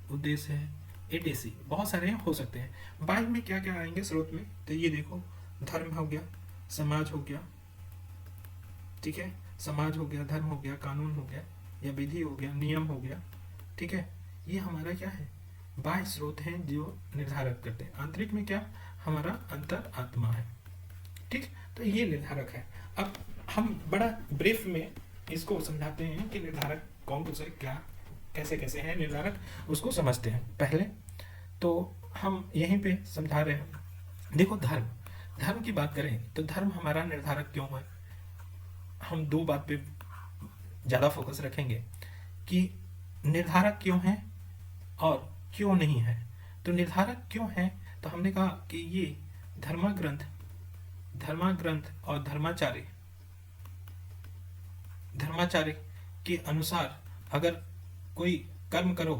उद्देश्य है, एटीसी बहुत सारे हो सकते हैं। बाह्य में क्या क्या आएंगे स्रोत में, तो ये देखो धर्म हो गया, समाज हो गया, ठीक है, समाज हो गया, धर्म हो गया, कानून हो गया या विधि हो गया, नियम हो गया, ठीक है। ये हमारा क्या है, बाह्य स्रोत हैं जो निर्धारक करते हैं। आंतरिक में क्या, हमारा अंतर आत्मा है, ठीक। तो ये निर्धारक है। अब हम बड़ा ब्रीफ में इसको समझाते हैं कि निर्धारक कौन से क्या कैसे कैसे हैं निर्धारक, उसको समझते हैं। पहले तो हम यहीं पे समझा रहे हैं। देखो धर्म की बात करें तो धर्म हमारा निर्धारक क्यों है, हम दो बात पे ज़्यादा फोकस रखेंगे कि निर्धारक क्यों है और क्यों नहीं है। तो निर्धारक क्यों है, तो हमने कहा कि ये धर्मग्रंथ और धर्माचार्य के अनुसार अगर कोई कर्म करो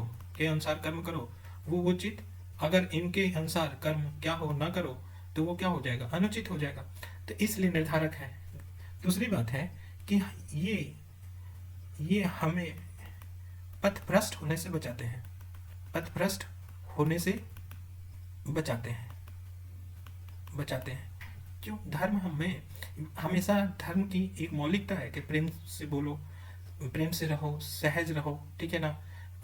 वो उचित, अगर इनके अनुसार कर्म क्या हो ना करो तो वो क्या हो जाएगा, अनुचित हो जाएगा। तो इसलिए निर्धारक है। दूसरी बात है कि ये हमें पथभ्रष्ट होने से बचाते हैं। क्यों, धर्म हमें हमेशा, धर्म की एक मौलिकता है कि प्रेम से बोलो, प्रेम से रहो, सहज रहो, ठीक है ना,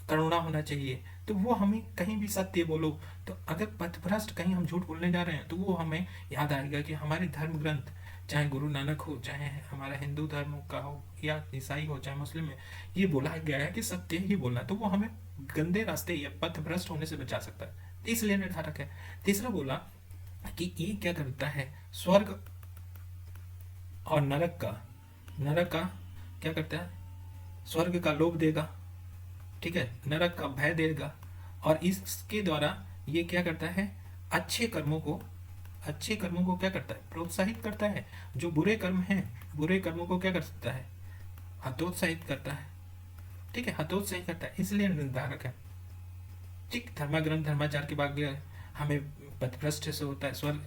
करुणा होना चाहिए। तो वो हमें कहीं भी सत्य बोलो, तो अगर पथभ्रष्ट कहीं हम झूठ बोलने जा रहे हैं तो वो हमें याद आएगा कि हमारे धर्म ग्रंथ, चाहे गुरु नानक हो, चाहे हमारा हिंदू धर्म का हो या ईसाई हो, चाहे मुस्लिम में, ये बोला गया है कि सत्य ही बोलना। तो वो हमें गंदे रास्ते या पथभ्रष्ट होने से बचा सकता है, इसलिए निर्धारक है। तीसरा बोला कि ये क्या करता है, स्वर्ग और नरक का क्या करता है, स्वर्ग का लोभ देगा, ठीक है, नरक का भय देगा, और इसके द्वारा ये क्या करता है, अच्छे कर्मों को क्या करता है, प्रोत्साहित करता है। जो बुरे कर्म हैं, बुरे कर्मों को क्या कर सकता है, हतोत्साहित करता है, ठीक है, हतोत्साहित करता है, इसलिए निर्धारक है, ठीक। धर्माग्रंथ धर्माचार के बाद हमें पथभ्रष्ट से होता है स्वर्ग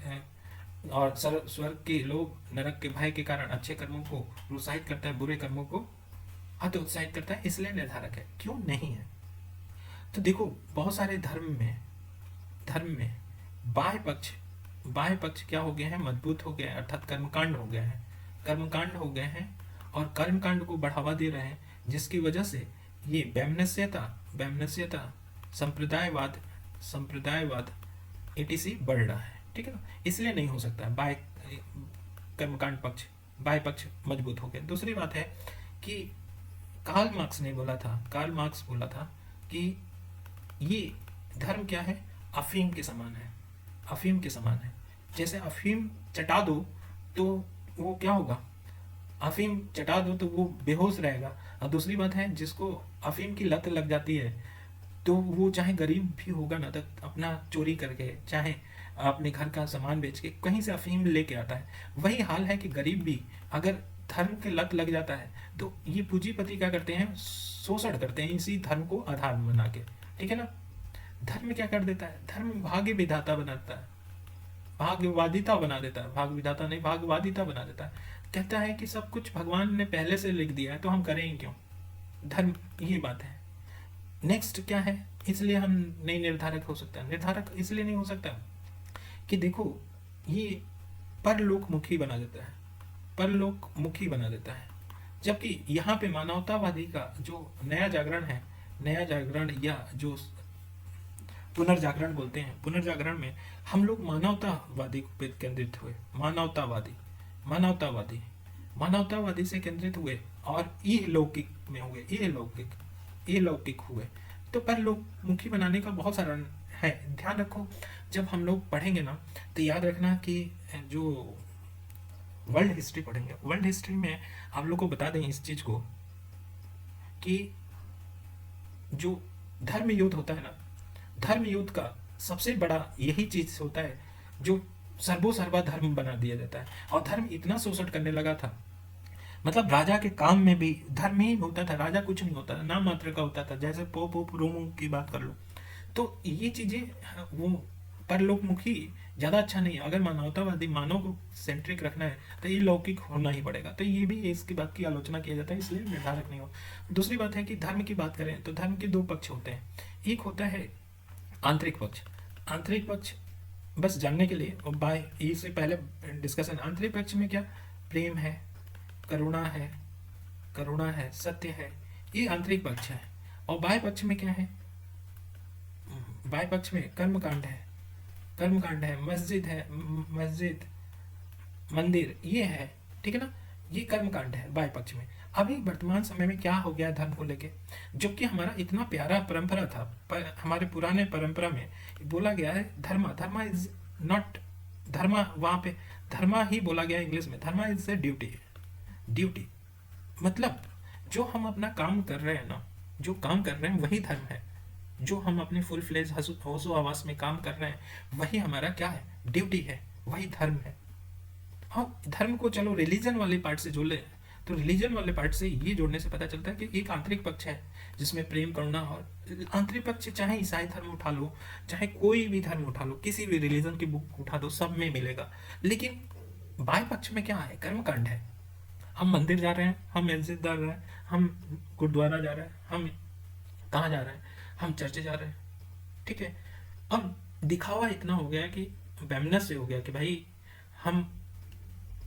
के लोभ, नरक के भय के कारण अच्छे कर्मों को प्रोत्साहित करता है, बुरे कर्मों को हतोत्साहित करता है, इसलिए निर्धारक है। क्यों नहीं है, तो देखो बहुत सारे धर्म में बाह्य पक्ष क्या हो गए हैं, मजबूत हो गए हैं, अर्थात कर्मकांड हो गए हैं और कर्मकांड को बढ़ावा दे रहे हैं, जिसकी वजह से ये वैमनस्यता, संप्रदायवाद एटीसी बढ़ रहा है, ठीक है ना, इसलिए नहीं हो सकता है। बाह्य पक्ष मजबूत हो गया। दूसरी बात है कि कार्ल मार्क्स बोला था कि ये धर्म क्या है, अफीम के समान है, अफीम के समान है। जैसे अफीम चटा दो तो वो क्या होगा, अफीम चटा दो तो वो बेहोश रहेगा। और दूसरी बात है, जिसको अफीम की लत लग जाती है तो वो चाहे गरीब भी होगा ना, तो अपना चोरी करके चाहे अपने घर का सामान बेच के कहीं से अफीम लेके आता है। वही हाल है कि गरीब भी अगर धर्म के लत लग जाता है तो ये पूंजीपति क्या करते हैं, शोषण करते हैं इसी धर्म को आधार बना के। ठीक है ना। धर्म क्या कर देता है, धर्म भाग्य विधाता बनाता है, भाग्यवादिता बना देता है, भाग्य विधाता नहीं भाग्यवादिता बना देता है। कहता है कि सब कुछ भगवान ने पहले से लिख दिया है तो हम करें क्यों। धर्म ये बात है। नेक्स्ट क्या है, इसलिए हम नहीं निर्धारक हो सकता, निर्धारक इसलिए नहीं हो सकता कि देखो ये परलोकमुखी बना देता है, परलोकमुखी बना देता है। जबकि यहाँ पे मानवतावादी का जो नया जागरण है, नया जागरण या जो पुनर्जागरण बोलते हैं, पुनर्जागरण में हम लोग मानवतावादी पे केंद्रित हुए, मानवतावादी मानवतावादी मानवतावादी से केंद्रित हुए और ये लौकिक में हुए, ये लौकिक हुए। तो परलोकमुखी बनाने का बहुत सारा है। ध्यान रखो, जब हम लोग पढ़ेंगे ना तो याद रखना कि जो वर्ल्ड हिस्ट्री पढ़ेंगे, वर्ल्ड हिस्ट्री में आप लोग को बता दें इस चीज को कि जो धर्म युद्ध होता है ना, धर्म युद्ध का सबसे बड़ा यही चीज होता है जो सर्वो धर्म बना दिया जाता है। और धर्म इतना शोषण करने लगा था, मतलब राजा के काम में भी धर्म ही होता था, राजा कुछ नहीं होता था, नाम मात्र का होता था। जैसे पोप रोमो की बात कर लो, तो ये चीजें वो परलोकमुखी ज्यादा अच्छा नहीं है। अगर मानवतावादी, मानव को सेंट्रिक रखना है तो ये लौकिक होना ही पड़ेगा। तो ये भी इसकी बात की आलोचना किया जाता है, इसलिए निर्धारक नहीं हो। दूसरी बात है कि धर्म की बात करें तो धर्म के दो पक्ष होते हैं। एक होता है आंतरिक पक्ष, आंतरिक पक्ष बस जानने के लिए, और बाय इससे पहले डिस्कशन, आंतरिक पक्ष में क्या, प्रेम है, करुणा है, सत्य है, ये आंतरिक पक्ष है। और बाह्य पक्ष में क्या है, बाह्य पक्ष में कर्मकांड है, मस्जिद मंदिर ये है। ठीक है ना, ये कर्मकांड है बाह्य पक्ष में। अभी वर्तमान समय में क्या हो गया धर्म को लेके, जबकि हमारा इतना प्यारा परंपरा था, पर हमारे पुराने परंपरा में बोला गया है धर्मा इज नॉट धर्मा, वहां पे धर्मा ही बोला गया इंग्लिश में, धर्मा इज ए ड्यूटी। मतलब जो हम अपना काम कर रहे हैं ना, जो काम कर रहे हैं वही धर्म है। जो हम अपने फुल फ्लेज होशो आवास में काम कर रहे हैं वही हमारा क्या है, ड्यूटी है, वही धर्म है। हाँ, धर्म को चलो रिलीजन वाले पार्ट से जोड़ ले, तो रिलीजन वाले पार्ट से ये जोड़ने से पता चलता है कि एक आंतरिक पक्ष है जिसमें प्रेम, करुणा, और आंतरिक पक्ष चाहे ईसाई धर्म उठा लो, चाहे कोई भी धर्म उठा लो, किसी भी रिलीजन की बुक उठा दो, सब में मिलेगा। लेकिन बाह्य पक्ष में क्या है, कर्मकांड है। हम मंदिर जा रहे हैं, हम मस्जिद जा रहे हैं, हम गुरुद्वारा जा रहे हैं, हम कहाँ जा रहे हैं, हम चर्च जा रहे हैं। ठीक है। अब दिखावा इतना हो गया कि बेमनस से हो गया कि भाई हम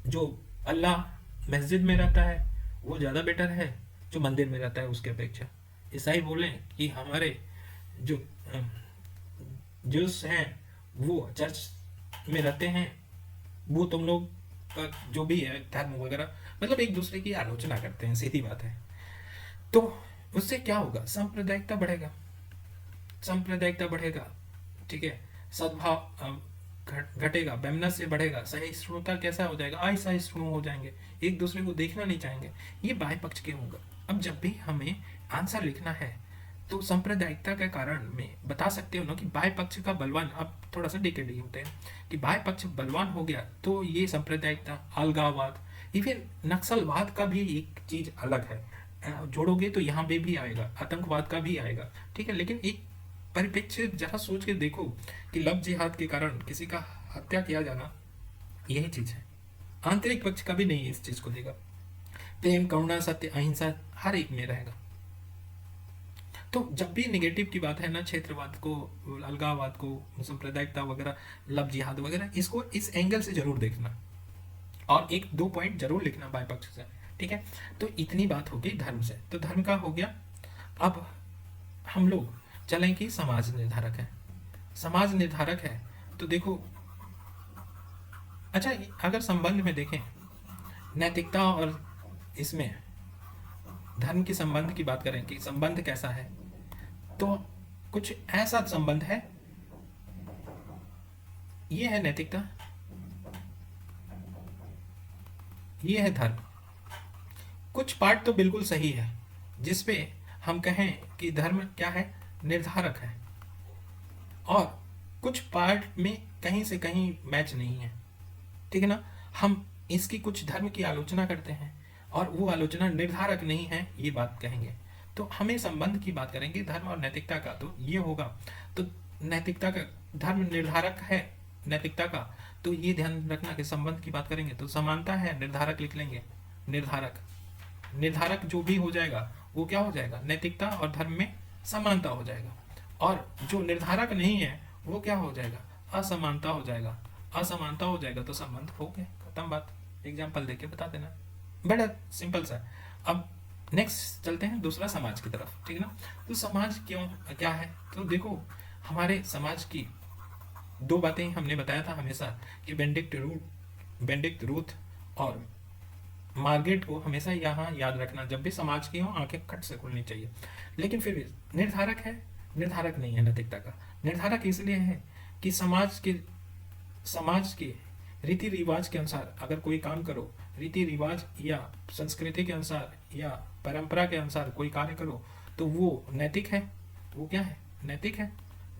जो अल्लाह मस्जिद में रहता है वो ज़्यादा बेटर है जो मंदिर में रहता है उसके अपेक्षा। ईसाई बोले कि हमारे जो ज्यूस हैं वो चर्च में रहते हैं, वो तुम लोग का जो भी है धर्म वगैरह, मतलब एक दूसरे की आलोचना करते हैं, सीधी बात है। तो उससे क्या होगा, सांप्रदायिकता बढ़ेगा। ठीक है, सद्भाव घटेगा, बेमनस बढ़ेगा, सहिष्णुता कैसा हो जाएगा, असहिष्णु हो जाएंगे, एक दूसरे को देखना नहीं चाहेंगे। ये बाह्य पक्ष के होगा। अब जब भी हमें आंसर लिखना है तो सांप्रदायिकता के कारण में बता सकते हो ना कि बाह्य पक्ष का बलवान, अब थोड़ा सा डिकेडी होते हैं कि बाह्य पक्ष बलवान हो गया तो ये सांप्रदायिकता, अलगाववाद, इवन नक्सलवाद का भी एक चीज अलग है, जोड़ोगे तो यहाँ पे भी आएगा, आतंकवाद का भी आएगा। ठीक है, लेकिन एक परिप्रेक्ष्य जरा सोच के देखो कि लव जिहाद के कारण किसी का हत्या किया जाना, यही चीज है। आंतरिक पक्ष कभी नहीं इस चीज को देगा। प्रेम, करुणा, सत्य, अहिंसा हर एक में रहेगा। तो जब भी निगेटिव की बात है ना, क्षेत्रवाद को, अलगाववाद को, सांप्रदायिकता वगैरह, लव जिहाद वगैरह, इसको इस एंगल से जरूर देखना और एक दो पॉइंट जरूर लिखना बाह्य पक्ष से। ठीक है, तो इतनी बात होगी धर्म से। तो धर्म का हो गया। अब हम लोग चलें कि समाज निर्धारक है। समाज निर्धारक है तो देखो, अच्छा अगर संबंध में देखें नैतिकता और इसमें धर्म के संबंध की बात करें कि संबंध कैसा है, तो कुछ ऐसा संबंध है, ये है नैतिकता, ये है धर्म। कुछ पार्ट तो बिल्कुल सही है जिसपे हम कहें कि धर्म क्या है, निर्धारक है, और कुछ पार्ट में कहीं से कहीं मैच नहीं है, ठीक है ना। हम इसकी कुछ धर्म की आलोचना करते हैं और वो आलोचना निर्धारक नहीं है, ये बात कहेंगे। तो हमें संबंध की बात करेंगे धर्म और नैतिकता का, तो ये होगा। तो नैतिकता का, धर्म निर्धारक है नैतिकता का, तो ये ध्यान रखना कि संबंध की बात करेंगे तो समानता है, निर्धारक लिख लेंगे। निर्धारक, निर्धारक जो भी हो जाएगा वो क्या हो जाएगा, नैतिकता और धर्म में समानता हो जाएगा। और जो निर्धारक नहीं है वो क्या हो जाएगा, असमानता हो जाएगा। असमानता हो जाएगा तो संबंध हो गया, खत्म बात। एग्जाम्पल देके बता देना, बड़ा सिंपल सा। अब नेक्स्ट चलते हैं दूसरा, समाज की तरफ, ठीक है ना। तो समाज क्यों, क्या है, तो देखो हमारे समाज की दो बातें हमने बताया था हमेशा कि बेनेडिक्ट रूथ और मार्गरेट को हमेशा यहाँ याद रखना, जब भी समाज की हो आंखें खट से खुलनी चाहिए। लेकिन फिर भी निर्धारक है, निर्धारक नहीं है नैतिकता का। निर्धारक इसलिए है कि समाज के रीति रिवाज के अनुसार अगर कोई काम करो, रीति रिवाज या संस्कृति के अनुसार या परंपरा के अनुसार कोई कार्य करो, तो वो नैतिक है। वो क्या है, नैतिक है।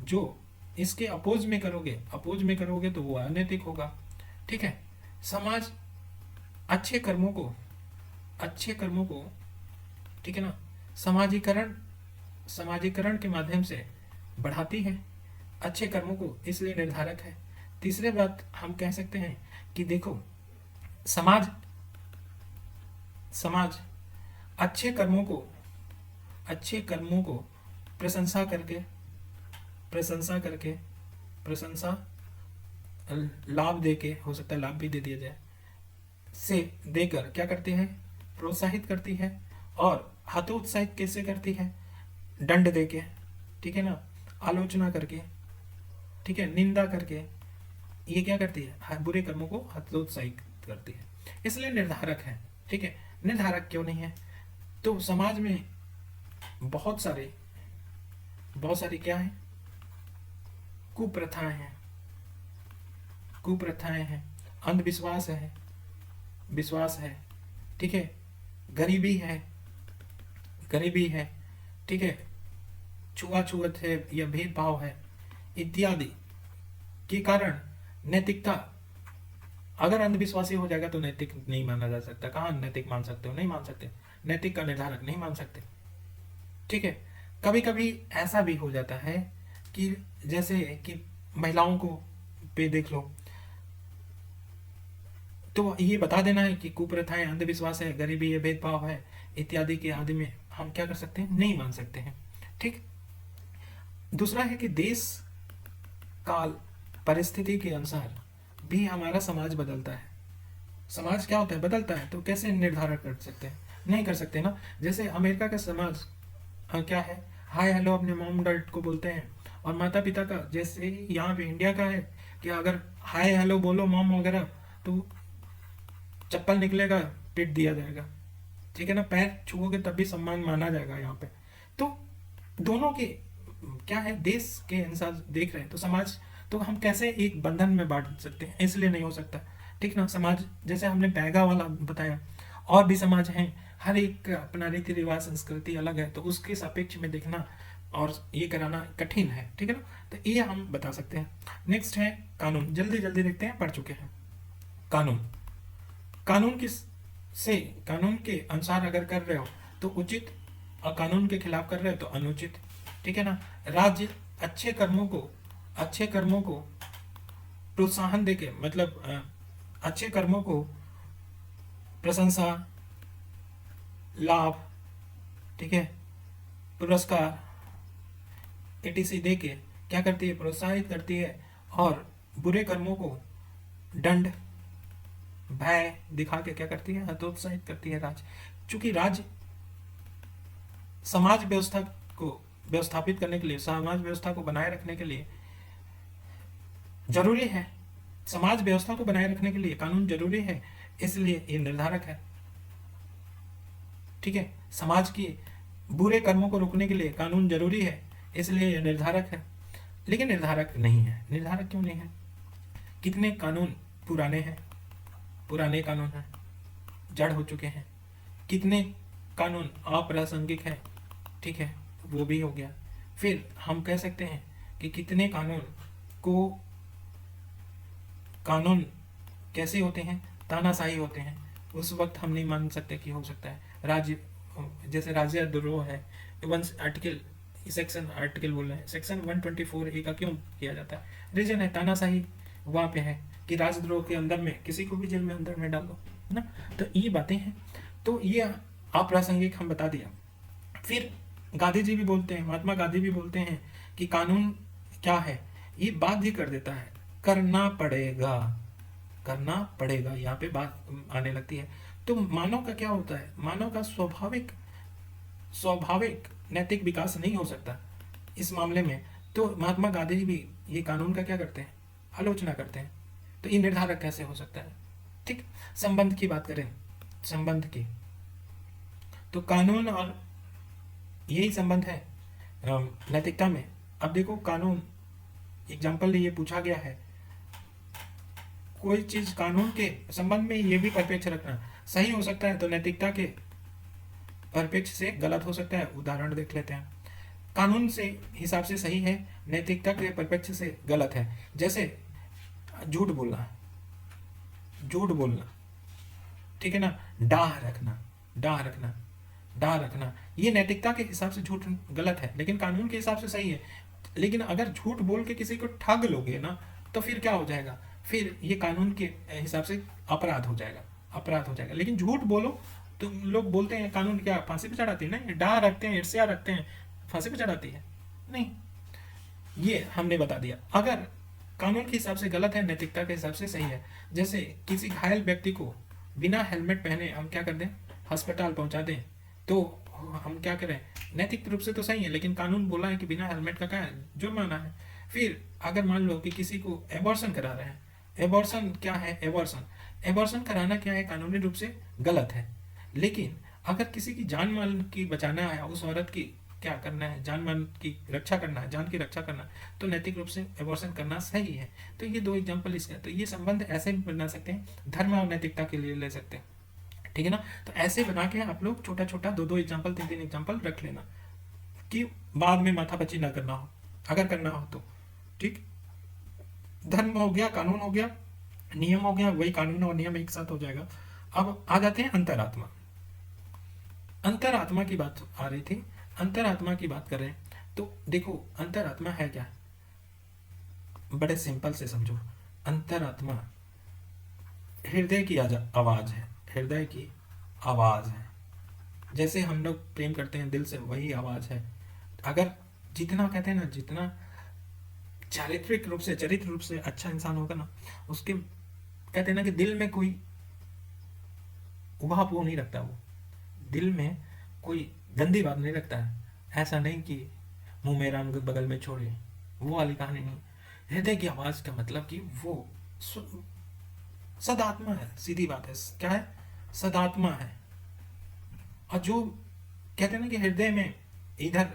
जो इसके अपोज में करोगे तो वो अनैतिक होगा, ठीक है। समाज अच्छे कर्मों को, ठीक है ना, समाजीकरण के माध्यम से बढ़ाती है अच्छे कर्मों को, इसलिए निर्धारक है। तीसरे बात हम कह सकते हैं कि देखो समाज अच्छे कर्मों को प्रशंसा लाभ देके, हो सकता है लाभ भी दे दिया जाए, से देकर क्या करती है, प्रोत्साहित करती है। और हतोत्साहित कैसे करती है, दंड देके, ठीक है ना, आलोचना करके, ठीक है, निंदा करके, ये क्या करती है, बुरे कर्मों को हतोत्साहित करती है, इसलिए निर्धारक है, ठीक है। निर्धारक क्यों नहीं है, तो समाज में बहुत सारे क्या है, कुप्रथाएं हैं, अंधविश्वास है, विश्वास है, ठीक है, गरीबी है, ठीक है, छुआछूत है या भेदभाव है इत्यादि के कारण नैतिकता, अगर अंधविश्वासी हो जाएगा तो नैतिक नहीं माना जा सकता। कहाँ नैतिक मान सकते हो, नहीं मान सकते, नैतिक का निर्धारक नहीं मान सकते, ठीक है। कभी कभी ऐसा भी हो जाता है कि जैसे कि महिलाओं को पे देख लो, तो ये बता देना है कि कुप्रथाएं, अंधविश्वास है, गरीबी है, भेदभाव है इत्यादि के आदि में हम क्या कर सकते हैं, नहीं मान सकते हैं, ठीक। दूसरा है कि देश काल परिस्थिति के अनुसार भी हमारा समाज बदलता है। समाज क्या होता है, बदलता है, तो कैसे निर्धारण कर सकते हैं, नहीं कर सकते ना। जैसे अमेरिका का समाज क्या है, हाय हेलो अपने मॉम डैड को बोलते हैं, और माता पिता का, जैसे यहाँ पे इंडिया का है कि अगर हाय हेलो बोलो मॉम वगैरह तो चप्पल निकलेगा, पीट दिया जाएगा, ठीक है ना, पैर छुओगे तब भी सम्मान माना जाएगा यहाँ पे। तो दोनों के क्या है, देश के अनुसार देख रहे हैं, तो समाज, तो हम कैसे एक बंधन में बांट सकते हैं, इसलिए नहीं हो सकता, ठीक ना। समाज जैसे हमने पैगा वाला बताया, और भी समाज हैं, हर एक अपना रीति रिवाज संस्कृति अलग है, तो उसके सापेक्ष में देखना और ये कराना कठिन है, ठीक है ना। तो ये हम बता सकते हैं। नेक्स्ट है कानून, जल्दी जल्दी देखते हैं, पढ़ चुके हैं। कानून के अनुसार अगर कर रहे हो तो उचित, और कानून के खिलाफ कर रहे हो तो अनुचित, ठीक है ना। राज्य अच्छे कर्मों को प्रोत्साहन देके, मतलब अच्छे कर्मों को प्रशंसा, लाभ, ठीक है, पुरस्कार etc देके क्या करती है, प्रोत्साहित करती है। और बुरे कर्मों को दंड, भय दिखा के क्या करती है, हतोत्साहित करती है राज्य। चूंकि राज्य समाज व्यवस्था को व्यवस्थापित करने के लिए, समाज व्यवस्था को बनाए रखने के लिए जरूरी है, समाज व्यवस्था को बनाए रखने के लिए कानून जरूरी है, इसलिए ये निर्धारक है, ठीक है। समाज की बुरे कर्मों को रोकने के लिए कानून जरूरी है, इसलिए यह निर्धारक है। लेकिन निर्धारक नहीं है। निर्धारक क्यों नहीं है? कितने कानून पुराने हैं, पुराने कानून हैं, जड़ हो चुके हैं। कितने कानून अप्रासंगिक हैं, ठीक है, वो भी हो गया। फिर हम कह सकते हैं कि कितने कानून को, कानून कैसे होते हैं, तानाशाही होते हैं। उस वक्त हम नहीं मान सकते कि हो सकता है राज्य, जैसे राज्यद्रोह है, वंश आर्टिकल, सेक्शन आर्टिकल बोल रहे हैं, सेक्शन 124A का क्यों किया जाता है? रीजन है तानाशाही वहाँ पे है कि राजद्रोह के अंदर में किसी को भी जेल में अंदर में डाल दो, है ना। तो ये बातें हैं, तो ये अप्रासंगिक हम बता दिया। फिर गांधी जी भी बोलते हैं, महात्मा गांधी भी बोलते हैं कि कानून क्या है, ये बाध्य कर देता है, करना पड़ेगा, करना पड़ेगा, यहाँ पे बात आने लगती है। तो मानव का क्या होता है? मानव का स्वाभाविक स्वाभाविक नैतिक विकास नहीं हो सकता इस मामले में। तो महात्मा गांधी जी भी ये कानून का क्या करते हैं? आलोचना करते हैं। तो ये निर्धारक कैसे हो सकता है? ठीक। संबंध की बात करें, संबंध की, तो कानून और यही संबंध है नैतिकता में। अब देखो, कानून एग्जाम्पल ये पूछा गया है, कोई चीज कानून के संबंध में ये भी परिप्रेक्ष्य रखना सही हो सकता है तो नैतिकता के परिप्रेक्ष्य से गलत हो सकता है। उदाहरण देख लेते हैं। कानून से हिसाब से सही है, नैतिकता के परिप्रेक्ष्य से गलत है। जैसे झूठ बोलना, झूठ बोलना, ठीक है ना, डाह रखना, डाह रखना, डाह रखना, ये नैतिकता के हिसाब से झूठ गलत है, लेकिन कानून के हिसाब से सही है। लेकिन अगर झूठ बोल के किसी को ठग लोगे ना, तो फिर क्या हो जाएगा? फिर ये कानून के हिसाब से अपराध हो जाएगा, अपराध हो जाएगा। लेकिन झूठ बोलो तो लोग बोलते हैं कानून क्या फांसी पे चढ़ाती है? नहीं, डाह रखते हैं, ईर्ष्या रखते हैं, फांसी पे चढ़ाती है? नहीं। ये हमने बता दिया। अगर कानून के हिसाब से गलत है, नैतिकता के हिसाब से सही है। जैसे किसी घायल व्यक्ति को बिना हेलमेट पहने हम क्या कर दें, अस्पताल पहुंचा दें, तो हम क्या करें? नैतिक रूप से तो सही है, लेकिन कानून बोला है कि बिना हेलमेट का क्या है? जुर्माना है। फिर अगर मान लो कि किसी को एबॉर्शन करा रहे हैं, एबॉर्शन क्या है? एबॉर्शन, एबॉर्शन कराना क्या है? कानूनी रूप से गलत है। लेकिन अगर किसी की जान माल की बचाना है, उस औरत की क्या करना है, जान मान की रक्षा करना है, जान की रक्षा करना, तो नैतिक रूप से एबॉर्शन करना सही है। तो ये दो एग्जाम्पल इसका। तो ये संबंध ऐसे भी बना सकते हैं, धर्म और नैतिकता के लिए ले सकते हैं, ठीक है ना। तो ऐसे बना के आप लोग छोटा छोटा दो दो एग्जाम्पल, तीन तीन एग्जाम्पल रख लेना कि बाद में माथापच्ची ना करना हो, अगर करना हो तो। ठीक, धर्म हो गया, कानून हो गया, नियम हो गया, वही कानून और नियम एक साथ हो जाएगा। अब आ जाते हैं अंतरात्मा। अंतरात्मा की बात आ रही थी, अंतरात्मा की बात कर रहे हैं। तो देखो, अंतरात्मा है क्या? बड़े सिंपल से समझो। अंतरात्मा हृदय की आवाज है, हृदय की आवाज है। जैसे हम लोग प्रेम करते हैं दिल से, वही आवाज है। अगर जितना कहते हैं ना, जितना चारित्रिक रूप से, चरित्र रूप से अच्छा इंसान होगा ना, उसके कहते हैं ना कि दिल में कोई उहापोह नहीं रखता, वो दिल में कोई गंदी बात नहीं रखता है। ऐसा नहीं कि मुंह में राम बगल में छोड़े, वो वाली कहानी नहीं। हृदय की आवाज का मतलब कि वो सदात्मा है, सीधी बात है। क्या है? सदात्मा है। और जो कहते हैं ना कि हृदय में इधर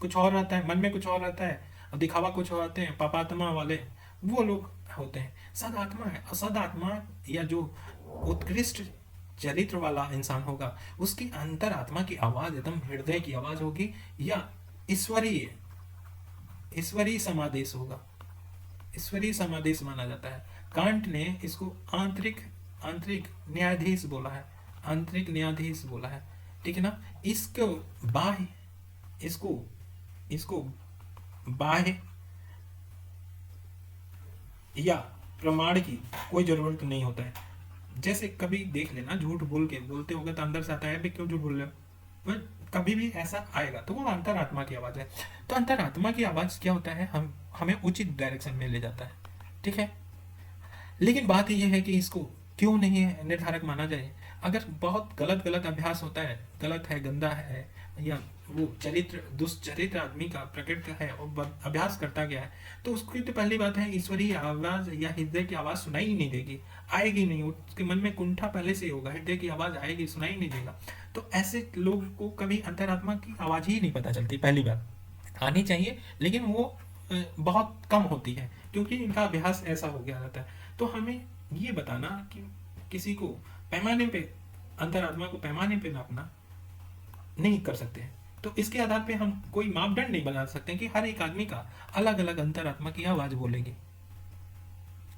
कुछ और रहता है, मन में कुछ और रहता है, और दिखावा कुछ और आते हैं, पापात्मा वाले वो लोग होते हैं। सदात्मा है। और सदात्मा या जो उत्कृष्ट चरित्र वाला इंसान होगा, उसकी अंतरात्मा की आवाज एकदम हृदय की आवाज होगी, या ईश्वरीय, ईश्वरीय समादेश होगा। ईश्वरीय समादेश माना जाता है। कांट ने इसको आंतरिक आंतरिक न्यायाधीश बोला है, आंतरिक न्यायाधीश बोला है, ठीक है ना। इसको बाह्य, इसको बाह्य या प्रमाण की कोई जरूरत नहीं होता है। जैसे कभी देख लेना, झूठ बोल के बोलते होगे तो अंदर से आता है भी क्यों झूठ बोल रहे हो, कभी भी ऐसा आएगा, तो वो अंतरात्मा की आवाज है। तो अंतरात्मा की आवाज क्या होता है? हमें उचित डायरेक्शन में ले जाता है, ठीक है। लेकिन बात यह है कि इसको क्यों नहीं निर्धारक माना जाए? अगर बहुत गलत गलत अभ्यास होता है, गलत है, गंदा है, या वो चरित्र दुष्चरित्र आदमी का प्रकृति है और अभ्यास करता गया है, तो उसकी तो पहली बात है ईश्वरीय आवाज या हृदय की आवाज सुनाई ही नहीं देगी, आएगी नहीं। उसके मन में कुंठा पहले से होगा, हृदय की आवाज आएगी, सुनाई नहीं देगा। तो ऐसे लोग को कभी अंतरात्मा की आवाज ही नहीं पता चलती, पहली बात, आनी चाहिए, लेकिन वो बहुत कम होती है, क्योंकि इनका अभ्यास ऐसा हो गया रहता है। तो हमें ये बताना कि किसी को पैमाने पे, अंतरात्मा को पैमाने पे नापना नहीं कर सकते हैं। तो इसके आधार पे हम कोई मापदंड नहीं बना सकते कि हर एक आदमी का अलग अलग अंतरात्मा की आवाज बोलेगी।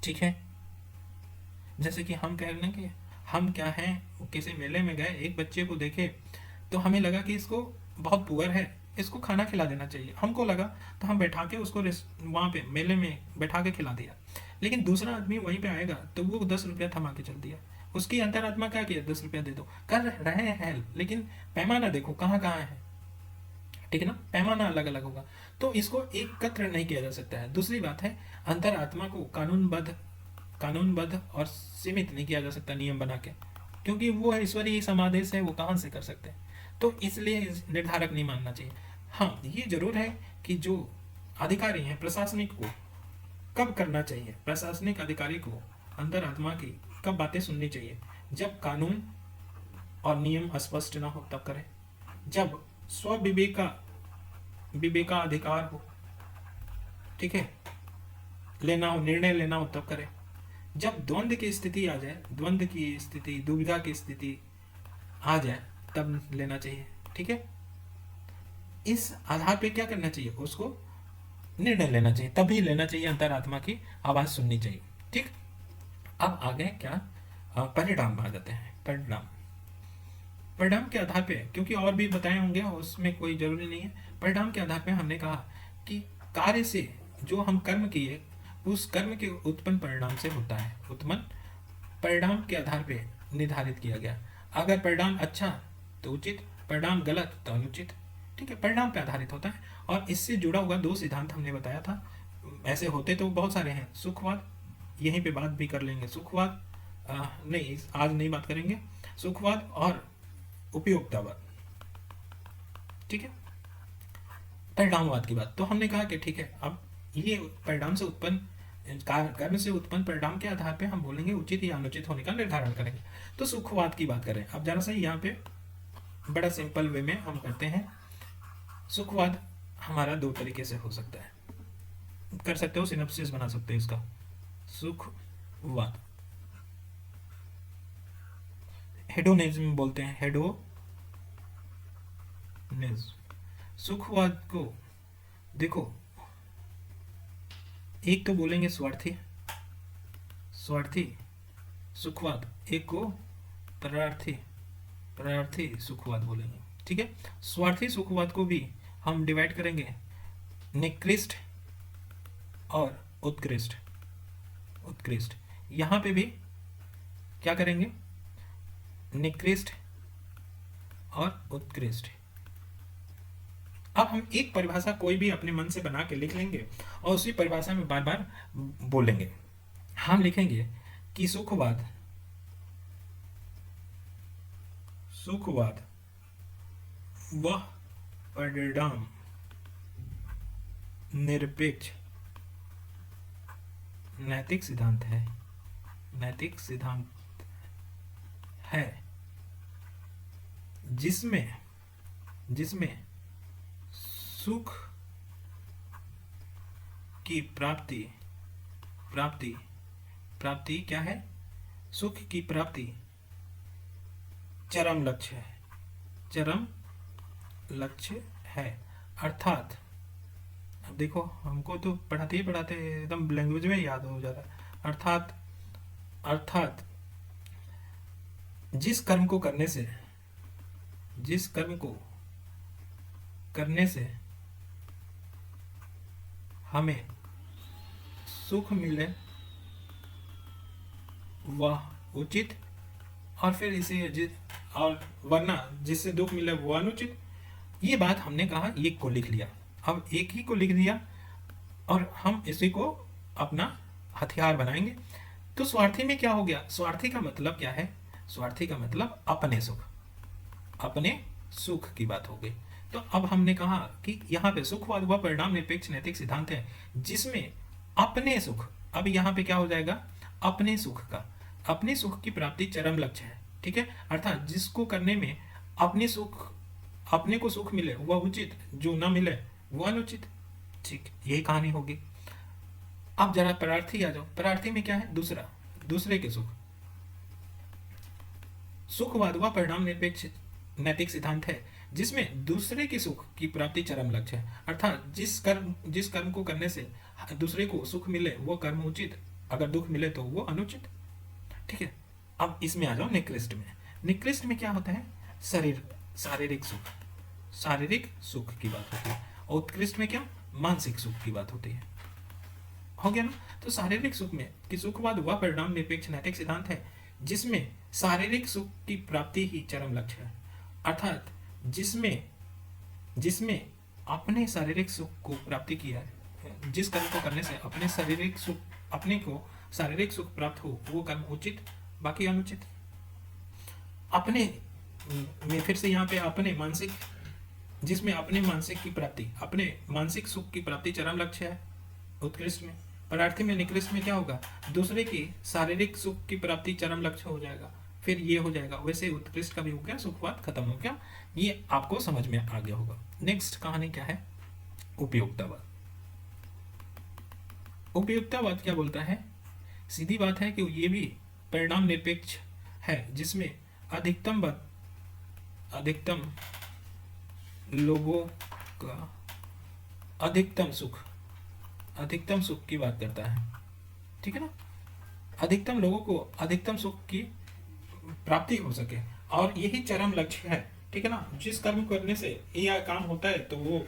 ठीक है, जैसे कि हम कह रहे हैं कि हम क्या हैं, किसी मेले में गए, एक बच्चे को देखे तो हमें लगा कि इसको बहुत पुअर है, इसको खाना खिला देना चाहिए, हमको लगा, तो हम बैठा के उसको वहाँ पे मेले में बैठा के खिला दिया। लेकिन दूसरा आदमी वहीं पे आएगा तो वो 10 रुपया थमा के चल दिया। उसकी अंतरात्मा क्या किया, 10 रुपया दे दो, कर रहे हैं हेल्प, लेकिन पैमाना देखो कहाँ कहाँ है। ठीक है ना, पैमाना अलग अलग होगा, तो इसको एकत्र नहीं किया जा सकता है। दूसरी बात है, अंतरात्मा को कानूनबद्ध और सीमित नहीं किया जा सकता नियम बना के, क्योंकि वो ईश्वरीय समादेश है, वो कहाँ से कर सकते हैं। तो इसलिए निर्धारक नहीं मानना चाहिए। हाँ, ये जरूर है कि जो अधिकारी हैं, प्रशासनिक को कब करना चाहिए, प्रशासनिक अधिकारी को अंतरात्मा की कब बातें सुननी चाहिए, जब कानून और नियम स्पष्ट ना हो तब करें, जब स्व विवेका अधिकार हो, ठीक है, लेना हो, निर्णय लेना हो तब करें, जब द्वंद्व की स्थिति आ जाए, द्वंद्व की स्थिति, दुविधा की स्थिति आ जाए तब लेना चाहिए। ठीक है, इस आधार पे क्या करना चाहिए, उसको निर्णय लेना चाहिए, तभी लेना चाहिए, अंतरात्मा की आवाज सुननी चाहिए। ठीक, अब आगे क्या, परिणाम आ जाते हैं। परिणाम के आधार पे, क्योंकि और भी बताए होंगे, उसमें कोई जरूरी नहीं है। परिणाम के आधार पे हमने कहा कि कार्य से जो हम कर्म किए, उस कर्म के उत्पन्न परिणाम से होता है, उत्पन्न परिणाम के आधार पे निर्धारित किया गया। अगर परिणाम अच्छा तो उचित, परिणाम गलत तो अनुचित। ठीक है, परिणाम पे आधारित होता है। और इससे जुड़ा हुआ 2 सिद्धांत हमने बताया था, ऐसे होते तो बहुत सारे हैं। सुखवाद, यहीं पे बात भी कर लेंगे, सुखवाद नहीं, आज नहीं बात करेंगे, सुखवाद और उपयोगितावाद। ठीक है, परिणामवाद की बात तो हमने कहा कि ठीक है, अब ये परिणाम से उत्पन्न, कर्म से उत्पन्न परिणाम के आधार पे हम बोलेंगे उचित या अनुचित होने का निर्धारण करेंगे। तो सुखवाद की बात करें, अब जरा सा यहाँ पे बड़ा सिंपल वे में हम करते हैं। सुखवाद हमारा 2 तरीके से हो सकता है, कर सकते हो, सिनॉप्सिस बना सकते हैं इसका। सुखवाद, हेडोनिज्म बोलते हैं, हेडोनिज्म। सुखवाद को देखो, एक तो बोलेंगे स्वार्थी सुखवाद, एक को परार्थी सुखवाद बोलेंगे। ठीक है, स्वार्थी सुखवाद को भी हम डिवाइड करेंगे निकृष्ट और उत्कृष्ट। यहां पे भी क्या करेंगे, निकृष्ट और उत्कृष्ट। अब हम एक परिभाषा कोई भी अपने मन से बना के लिख लेंगे और उसी परिभाषा में बार बार बोलेंगे। हम लिखेंगे कि सुखवाद वह परिणाम निरपेक्ष नैतिक सिद्धांत है जिसमें सुख की प्राप्ति क्या है, सुख की प्राप्ति चरम लक्ष्य है। अर्थात, अब देखो, हमको तो पढ़ाते एकदम लैंग्वेज में याद हो जा रहा है। अर्थात जिस कर्म को करने से हमें सुख मिले वह उचित, और फिर इसे और वरना जिससे दुख मिले वो अनुचित। ये बात हमने कहा, एक को लिख लिया, अब एक ही को लिख दिया और हम इसी को अपना हथियार बनाएंगे। तो स्वार्थी में क्या हो गया, स्वार्थी का मतलब क्या है, स्वार्थी का मतलब अपने सुख की बात हो गई। तो अब हमने कहा कि यहाँ पे सुखवाद वह परिणाम निरपेक्ष नैतिक सिद्धांत है जिसमें अपने सुख, अब यहाँ पे क्या हो जाएगा, अपने सुख की प्राप्ति चरम लक्ष्य है। ठीक है, अर्थात जिसको करने में अपने को सुख मिले वह उचित, जो ना मिले वो अनुचित। ठीक, यही कहानी होगी। अब जरा परार्थी आ जाओ। परार्थी में क्या है? दूसरा, दूसरे के सुख। सुखवाद वह परिणाम निरपेक्ष नैतिक सिद्धांत है जिसमें दूसरे के सुख की प्राप्ति चरम लक्ष्य है। अर्थात जिस कर्म को करने से दूसरे को सुख मिले वो कर्म उचित, अगर दुख मिले तो वो अनुचित। ठीक है। अब इसमें आ जाओ निकृष्ट में। निकृष्ट में क्या होता है? शारीरिक सुख, शारीरिक सुख की बात होती है। और उत्कृष्ट में क्या? मानसिक सुख की बात होती है। हो गया ना? तो शारीरिक सुख में कि सुखवाद वह परिणाम निरपेक्ष नैतिक सिद्धांत है जिसमें शारीरिक सुख की प्राप्ति ही चरम लक्ष्य है। अर्थात जिसमें जिसमें अपने शारीरिक सुख को प्राप्ति किया है, जिस कर्म को करने से अपने को शारीरिक सुख प्राप्त हो वो कर्म उचित, बाकी अनुचित। अपने में फिर से यहाँ पे अपने मानसिक, जिसमें अपने मानसिक की प्राप्ति, अपने मानसिक सुख की प्राप्ति चरम लक्ष्य है उत्कृष्ट में। परार्थी में निकृष्ट में क्या होगा? दूसरे की शारीरिक सुख की प्राप्ति चरम लक्ष्य हो जाएगा, फिर ये हो जाएगा। वैसे उत्कृष्ट का भी हो गया, सुखवाद खत्म हो गया। ये आपको समझ में आ गया होगा। नेक्स्ट कहानी क्या है? उपयोगितावाद। उपयोगितावाद क्या बोलता है? सीधी बात है कि ये भी परिणाम निरपेक्ष है जिसमें अधिकतम लोगों का अधिकतम सुख की बात करता है। ठीक है ना? अधिकतम लोगों को अधिकतम सुख की प्राप्ति हो सके और यही चरम लक्ष्य है। ठीक है ना? जिस कर्म करने से यह काम होता है तो वो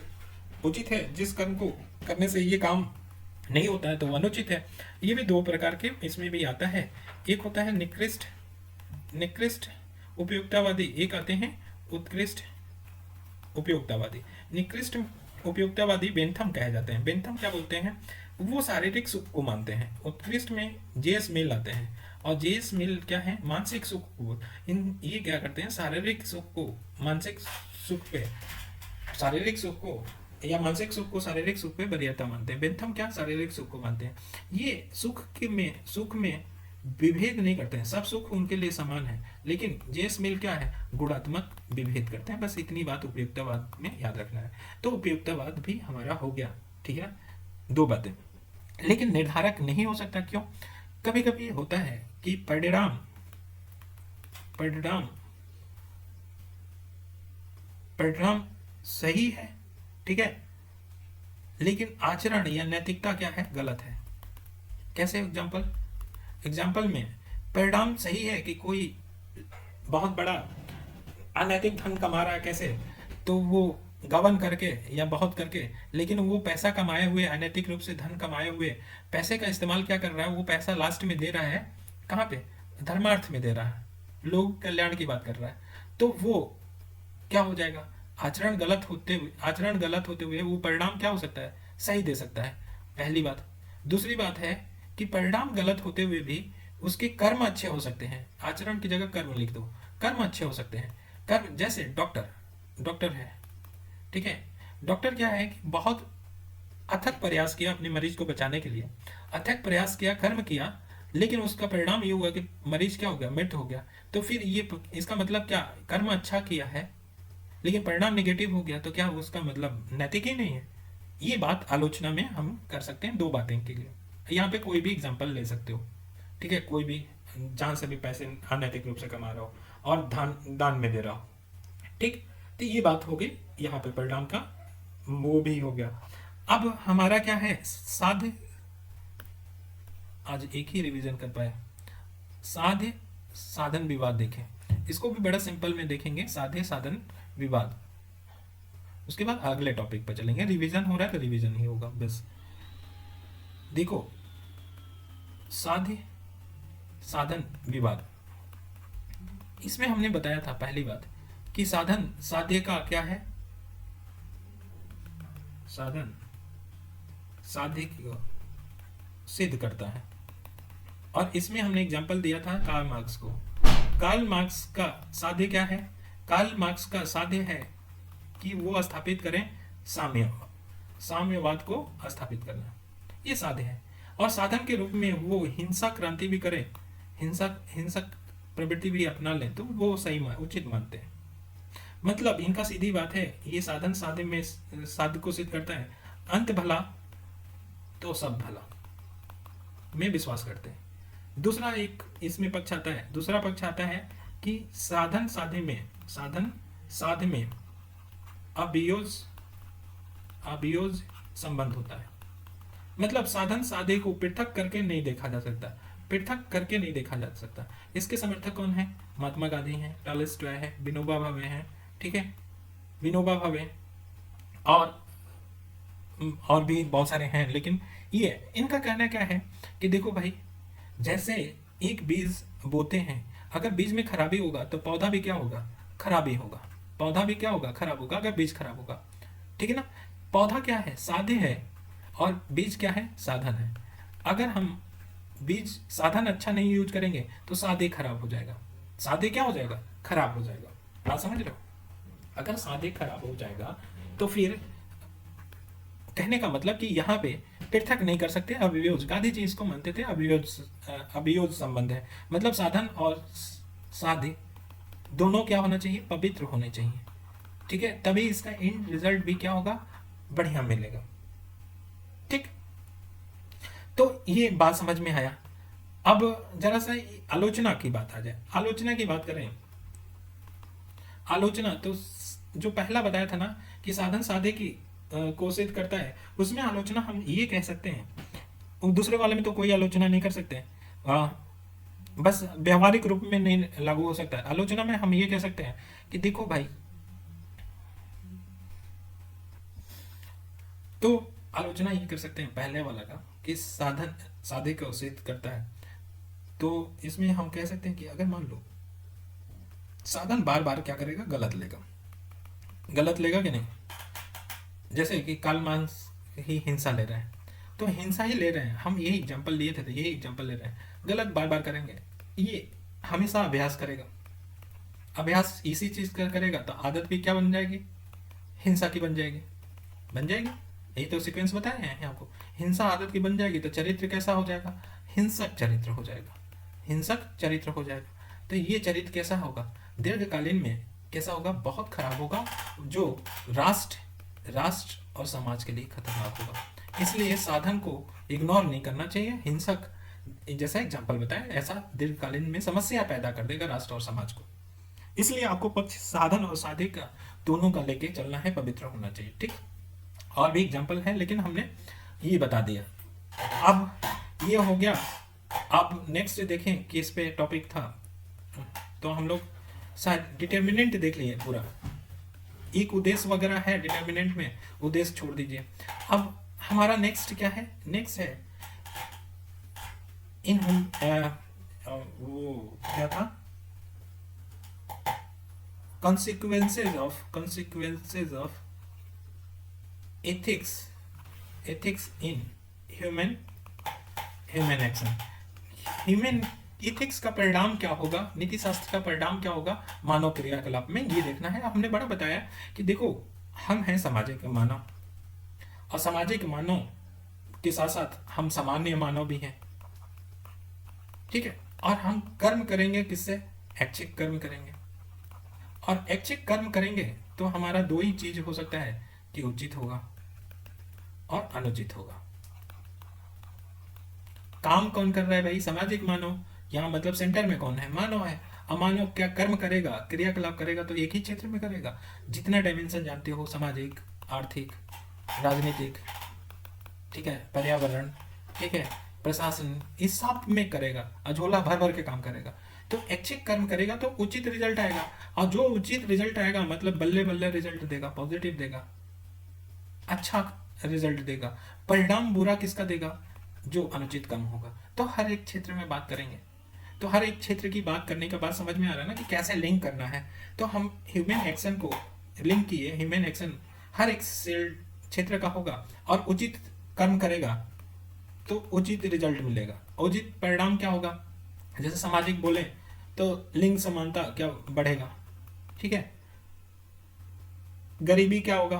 उचित है, जिस कर्म को करने से ये काम नहीं होता है तो वो अनुचित है। ये भी दो प्रकार के इसमें भी आता है। एक होता है निकृष्ट उपयोगितावादी, एक आते हैं उत्कृष्ट उपयोगितावादी। निकृष्ट उपयोगितावादी बेंथम कहे जाते हैं। बेंथम क्या बोलते हैं? वो शारीरिक सुख को मानते हैं। उत्कृष्ट में जेएस मिल आते हैं और जेएस मिल क्या है? मानसिक सुख को। ये क्या करते हैं? शारीरिक सुख को मानसिक सुख पे, शारीरिक सुख को या मानसिक सुख को शारीरिक सुख पे वरीयता मानते हैं। बेंथम क्या? शारीरिक सुख को मानते हैं। ये सुख में विभेद नहीं करते हैं, सब सुख उनके लिए समान है। लेकिन जेएस मिल क्या है? गुणात्मक विभेद करते हैं। बस इतनी बात उपयुक्तवाद में याद रखना है। तो उपयुक्तवाद भी हमारा हो गया। ठीक है, दो बातें। लेकिन निर्धारक नहीं हो सकता। क्यों? कभी कभी होता है कि परिणाम सही है, ठीक है, लेकिन आचरण या नैतिकता क्या है? गलत है। कैसे? एग्जाम्पल में परिणाम सही है कि कोई बहुत बड़ा अनैतिक धन कमा रहा है, कैसे? तो वो गबन करके या बहुत करके, लेकिन वो पैसा कमाए हुए, अनैतिक रूप से धन कमाए हुए पैसे का इस्तेमाल क्या कर रहा है? वो पैसा लास्ट में दे रहा है कहाँ पे? धर्मार्थ में दे रहा है, लोक कल्याण की बात कर रहा है। तो वो क्या हो जाएगा? आचरण गलत होते हुए वो परिणाम क्या हो सकता है? सही दे सकता है, पहली बात। दूसरी बात है कि परिणाम गलत होते हुए भी उसके कर्म अच्छे हो सकते हैं। आचरण की जगह कर्म लिख दो, कर्म अच्छे हो सकते हैं। कर्म जैसे डॉक्टर है, ठीक है। डॉक्टर क्या है कि बहुत अथक प्रयास किया अपने मरीज को बचाने के लिए, अथक प्रयास किया, कर्म किया, लेकिन उसका परिणाम ये हुआ कि मरीज क्या हो गया? मृत हो गया। तो फिर ये इसका मतलब क्या? कर्म अच्छा किया है लेकिन परिणाम नेगेटिव हो गया, तो क्या उसका मतलब नैतिक ही नहीं है? ये बात आलोचना में हम कर सकते हैं दो बातें के लिए। यहाँ पे कोई भी एग्जाम्पल ले सकते हो, ठीक है। कोई भी जहाँ से भी पैसे अनैतिक रूप से कमा रहा हो और दान में दे रहा हो, ठीक। तो ये बात हो गई यहाँ पे परिणाम का, वो भी हो गया। अब हमारा क्या है? साध्य, आज एक ही रिवीजन कर पाए। साध्य साधन विवाद देखें, इसको भी बड़ा सिंपल में देखेंगे, साध्य साधन विवाद। उसके बाद अगले टॉपिक पर चलेंगे। रिवीजन हो रहा है तो रिवीजन ही होगा बस। देखो, साध्य साधन विवाद, इसमें हमने बताया था पहली बात कि साधन साध्य का क्या है? साधन साध्य को सिद्ध करता है। और इसमें हमने एग्जांपल दिया था कार्ल मार्क्स को। कार्ल मार्क्स का साध्य क्या है? कार्ल मार्क्स का साध्य है कि वो स्थापित करें साम्यवाद को स्थापित करना, ये साध्य है। और साधन के रूप में वो हिंसा क्रांति भी करें, हिंसक प्रवृत्ति भी अपना लें, तो वो सही उचित मानते हैं। मतलब इनका सीधी बात है, ये साधन साध्य में साध्य को सिद्ध करता है, अंत भला तो सब भला में विश्वास करते हैं। दूसरा एक इसमें पक्ष आता है, दूसरा पक्ष आता है कि साधन साध्य में अभियोज अभियोज संबंध होता है। मतलब साधन साध्य को पृथक करके नहीं देखा जा सकता, पृथक करके नहीं देखा जा सकता। इसके समर्थक कौन है? महात्मा गांधी हैं, टॉलस्टॉय है, विनोबा भावे हैं, ठीक है, विनोबा भावे और भी बहुत सारे हैं। लेकिन ये इनका कहना क्या है कि देखो भाई, जैसे एक बीज बोते हैं, अगर बीज में खराबी होगा तो पौधा भी क्या होगा? खराबी होगा। पौधा भी क्या होगा? खराब होगा, अगर बीज खराब होगा, ठीक है ना। पौधा क्या है? साध्य है, और बीज क्या है? साधन है। अगर हम बीज साधन अच्छा नहीं यूज करेंगे तो साध्य खराब हो जाएगा। साध्य क्या हो जाएगा? खराब हो जाएगा। बात समझ रहे हो? अगर साध्य खराब हो जाएगा तो फिर कहने का मतलब कि यहाँ पे पृथक नहीं कर सकते, अभियोज। गांधी जी इसको मानते थे, अभियोज संबंध है। मतलब साधन और साध्य दोनों क्या होना चाहिए? पवित्र होने चाहिए, ठीक है, तभी इसका एंड रिजल्ट भी क्या होगा? बढ़िया मिलेगा, ठीक। तो ये बात समझ में आया। अब जरा सा आलोचना की बात आ जाए। आलोचना की बात करें, आलोचना तो जो पहला बताया था ना कि साधन साध्य की को सिद्ध करता है, उसमें आलोचना हम ये कह सकते हैं। दूसरे वाले में तो कोई आलोचना नहीं कर सकते, बस व्यवहारिक रूप में नहीं लागू हो सकता है। आलोचना में हम ये कह सकते हैं कि देखो भाई, तो आलोचना ये कर सकते हैं पहले वाला का कि साधन साध्य को सिद्ध करता है। तो इसमें हम कह सकते हैं कि अगर मान लो साधन बार बार क्या करेगा? गलत लेगा। गलत लेगा कि नहीं? जैसे कि काल मार्क्स ही हिंसा ले रहे हैं, तो हिंसा ही ले रहे हैं, हम यही एग्जांपल लिए थे, तो यही एग्जांपल ले रहे हैं। गलत बार बार करेंगे, ये हमेशा अभ्यास करेगा। अभ्यास इसी चीज का करेगा तो आदत भी क्या बन जाएगी? हिंसा की बन जाएगी। बन जाएगी, यही तो सीक्वेंस बताया है आपको। हिंसा आदत की बन जाएगी तो चरित्र कैसा हो जाएगा? हिंसक चरित्र हो जाएगा। हिंसक चरित्र हो जाएगा। तो ये चरित्र कैसा होगा? दीर्घकालीन में कैसा होगा? बहुत खराब होगा, जो राष्ट्र और समाज के लिए खतरनाक होगा। इसलिए साधन को इग्नोर नहीं करना चाहिए। हिंसक, जैसा एग्जाम्पल बताया, ऐसा दीर्घकालीन में समस्या पैदा कर देगा राष्ट्र और समाज को। इसलिए आपको पक्ष साधन और साध्य का दोनों का लेके चलना है, पवित्र होना चाहिए, ठीक। और भी एग्जाम्पल है, लेकिन हमने ये बता दिया। अब ये हो गया। अब नेक्स्ट देखें कि इस पे टॉपिक था, तो हम लोग शायद डिटर्मिनेंट देख लिए पूरा। एक उद्देश्य वगैरह है डिटर्मिनेंट में, उद्देश्य छोड़ दीजिए। अब हमारा नेक्स्ट क्या है? नेक्स्ट है इन वो क्या था? consequences of ethics in human action। Human ethics का परिणाम क्या होगा? नीति शास्त्र का परिणाम क्या होगा मानव क्रियाकलाप में? ये देखना है। हमने बड़ा बताया कि देखो, हम हैं सामाजिक मानव, और सामाजिक मानव के साथ साथ हम सामान्य मानव भी हैं, ठीक है। और हम कर्म करेंगे किससे? ऐच्छिक कर्म करेंगे। और ऐच्छिक कर्म करेंगे तो हमारा दो ही चीज हो सकता है कि उचित होगा और अनुचित होगा। काम कौन कर रहा है भाई? सामाजिक मानव। यहाँ मतलब सेंटर में कौन है? मानव है। अमानव क्या कर्म करेगा, क्रियाकलाप करेगा तो एक ही क्षेत्र में करेगा। जितना डायमेंशन जानते हो, सामाजिक, आर्थिक, राजनीतिक, ठीक है, पर्यावरण, ठीक है, प्रशासन, इस सब में करेगा, अझोला भर भर के काम करेगा। तो ऐच्छिक कर्म करेगा तो उचित रिजल्ट आएगा, और जो उचित रिजल्ट आएगा मतलब बल्ले बल्ले रिजल्ट देगा, पॉजिटिव देगा, अच्छा रिजल्ट देगा। परिणाम बुरा किसका देगा? जो अनुचित कर्म होगा। तो हर एक क्षेत्र में बात करेंगे, तो हर एक क्षेत्र की बात करने का बात समझ में आ रहा है ना कि कैसे लिंक करना है। तो हम ह्यूमन एक्शन को लिंक किए। ह्यूमन एक्शन हर एक क्षेत्र का होगा, और उचित कर्म करेगा तो उचित रिजल्ट मिलेगा। उचित परिणाम क्या होगा? जैसे सामाजिक बोले तो लिंग समानता क्या बढ़ेगा, ठीक है। गरीबी क्या होगा?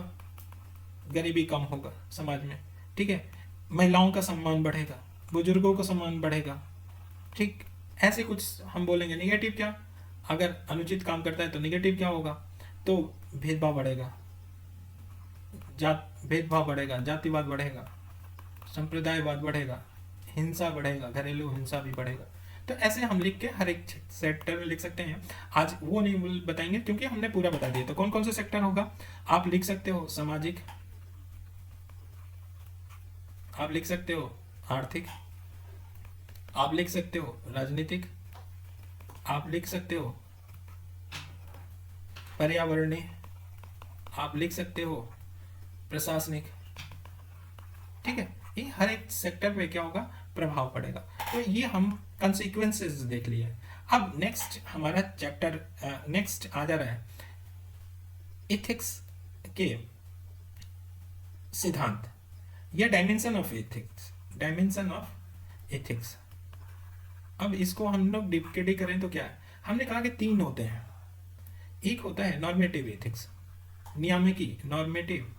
गरीबी कम होगा समाज में, ठीक है। महिलाओं का सम्मान बढ़ेगा, बुजुर्गों का सम्मान बढ़ेगा, ठीक। ऐसे कुछ हम बोलेंगे। निगेटिव क्या? अगर अनुचित काम करता है तो निगेटिव क्या होगा? तो भेदभाव बढ़ेगा, भेदभाव बढ़ेगा, जातिवाद बढ़ेगा, संप्रदायवाद बढ़ेगा, हिंसा बढ़ेगा, घरेलू हिंसा भी बढ़ेगा। तो ऐसे हम लिख के हर एक सेक्टर में लिख सकते हैं। आज वो नहीं बताएंगे क्योंकि हमने पूरा बता दिया। तो कौन कौन से सेक्टर होगा आप लिख सकते हो? सामाजिक, आप लिख सकते हो आर्थिक, आप लिख सकते हो राजनीतिक, आप लिख सकते हो पर्यावरणीय, आप लिख सकते हो प्रशासनिक। ठीक है, ये हर एक सेक्टर पे क्या होगा, प्रभाव पड़ेगा। तो ये हम कंसिक्वेंसेस देख लिए। अब नेक्स्ट हमारा चैप्टर नेक्स्ट आ जा रहा है इथिक्स के सिद्धांत या dimension of ethics, dimension of ethics. अब इसको हम लोग डिकेडी करें तो क्या है, हमने कहा कि 3 होते हैं। एक होता है नॉर्मेटिव एथिक्स, नियामकी, नॉर्मेटिव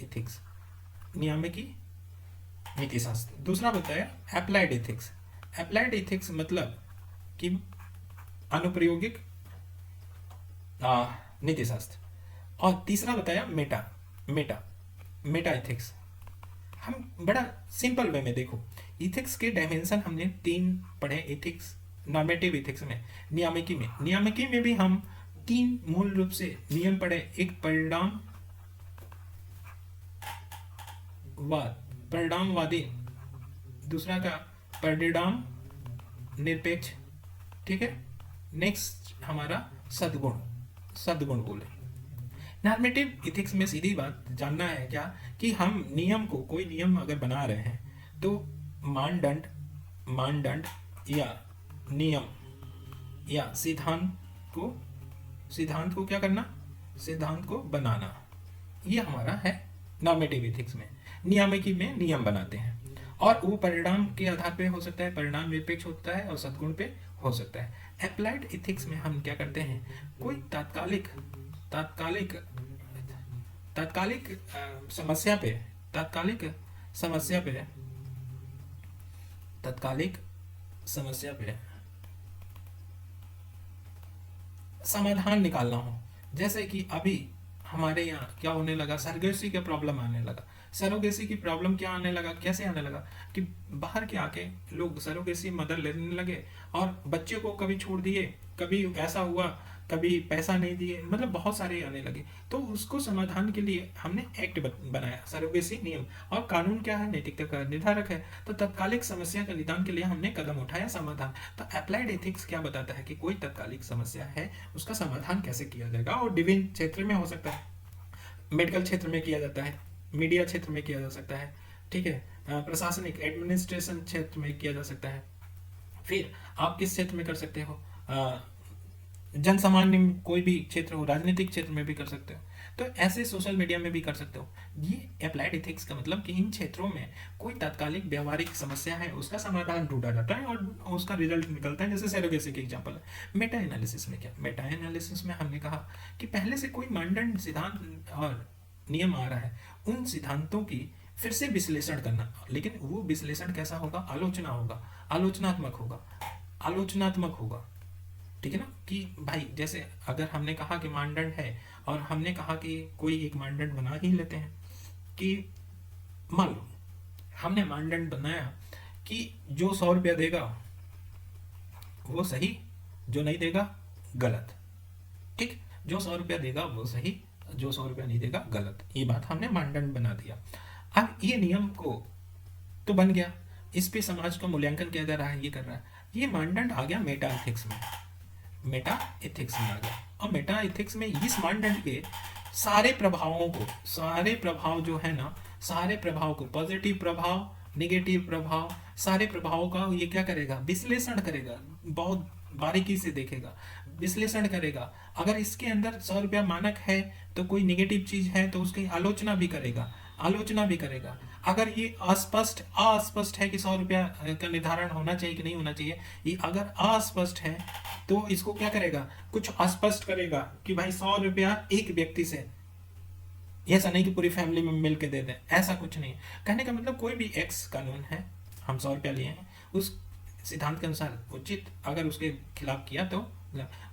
एथिक्स, नियामकी नीति शास्त्र। दूसरा होता है अप्लाइड एथिक्स। अप्लाइड एथिक्स मतलब कि अनुप्रयोगिक नीति शास्त्र। और तीसरा बताया मेटा मेटा मेटा एथिक्स। हम बड़ा सिंपल वे में देखो, इथिक्स के डायमेंशन हमने 3 पढ़े। इथिक्स नॉर्मेटिव इथिक्स में, नियामकी में भी हम 3 मूल रूप से नियम पढ़े। एक परिणामवादी, दूसरा का परिणाम निरपेक्ष। ठीक है, नेक्स्ट हमारा सद्गुण बोले। नॉर्मेटिव इथिक्स में सीधी बात जानना है क्या कि हम नियम को, कोई नियम अगर बना रहे हैं तो मानदंड या नियम या सिद्धांत को क्या करना, सिद्धांत को बनाना, ये हमारा है नॉर्मेटिव इथिक्स में। नियामकी में नियम बनाते हैं और वो परिणाम के आधार पे हो सकता है, परिणाम निरपेक्ष होता है और सद्गुण पे हो सकता है। अप्लाइड इथिक्स में हम क्या करते हैं, कोई तात्कालिक समस्या पे समाधान निकालना हो। जैसे कि अभी हमारे यहाँ क्या होने लगा, सरोगेसी का प्रॉब्लम आने लगा। सरोगेसी की प्रॉब्लम क्या आने लगा, कैसे आने लगा कि बाहर के आके लोग सरोगेसी मदर लेने लगे और बच्चे को कभी छोड़ दिए, कभी ऐसा हुआ, कभी पैसा नहीं दिए, मतलब बहुत सारे आने लगे। तो उसको समाधान के लिए हमने एक्ट बनाया, सरोगेसी नियम। और कानून क्या है, नैतिकता का निर्धारक है। तो तत्कालिक समस्या का निदान के लिए हमने कदम उठाया, समाधान। तो अप्लाइड एथिक्स क्या बताता है कि कोई तत्कालिक समस्या है, उसका समाधान कैसे किया जाएगा। और विभिन्न क्षेत्र में हो सकता है, मेडिकल क्षेत्र में किया जाता है, मीडिया क्षेत्र में किया जा सकता है, ठीक है, प्रशासनिक एडमिनिस्ट्रेशन क्षेत्र में किया जा सकता है। फिर आप किस क्षेत्र में कर सकते हो, जन सामान्य कोई भी क्षेत्र हो, राजनीतिक क्षेत्र में भी कर सकते हो। तो ऐसे सोशल मीडिया में भी कर सकते हो। ये अप्लाइड एथिक्स का मतलब कि इन क्षेत्रों में कोई तात्कालिक व्यवहारिक समस्या है, उसका समाधान ढूंढा जाता है और उसका रिजल्ट निकलता है। जैसे सरोगेसी की एग्जांपल है। मेटा एनालिसिस में क्या, मेटा एनालिसिस में हमने कहा कि पहले से कोई मानदंड, सिद्धांत और नियम आ रहा है, उन सिद्धांतों की फिर से विश्लेषण करना। लेकिन वो विश्लेषण कैसा होगा, आलोचनात्मक होगा। ठीक है ना, कि भाई जैसे अगर हमने कहा कि मानदंड है और हमने कहा कि कोई एक मानदंड बना ही लेते हैं कि मान लो हमने मानदंड बनाया कि जो 100 रुपया देगा वो सही, जो नहीं देगा गलत। ठीक, जो 100 रुपया देगा वो सही, जो 100 रुपया नहीं देगा गलत। ये बात हमने मानदंड बना दिया। अब ये नियम को तो बन गया, इस पे समाज का मूल्यांकन किया जा रहा है, ये कर रहा है। ये मानदंड आ गया मेटा एथिक्स में, मेटा एथिक्स में आ गया। और मेटा एथिक्स में इस मानदंड के सारे प्रभाव जो है ना, सारे प्रभाव को, पॉजिटिव प्रभाव, नेगेटिव प्रभाव, सारे प्रभावों का ये क्या करेगा, विश्लेषण करेगा, बहुत बारीकी से देखेगा, विश्लेषण करेगा। अगर इसके अंदर 100 रुपया मानक है तो कोई नेगेटिव चीज है तो उसकी आलोचना भी करेगा। अगर ये अस्पष्ट है कि 100 रुपया का निर्धारण होना चाहिए कि नहीं होना चाहिए, ये अगर अस्पष्ट है तो इसको क्या करेगा, कुछ अस्पष्ट करेगा कि भाई 100 रुपया एक व्यक्ति से, ऐसा नहीं कि पूरी फैमिली में मिल के दे दें, ऐसा कुछ नहीं। कहने का मतलब कोई भी एक्स कानून है, हम 100 रुपया लिए हैं, उस सिद्धांत के अनुसार उचित, अगर उसके खिलाफ किया तो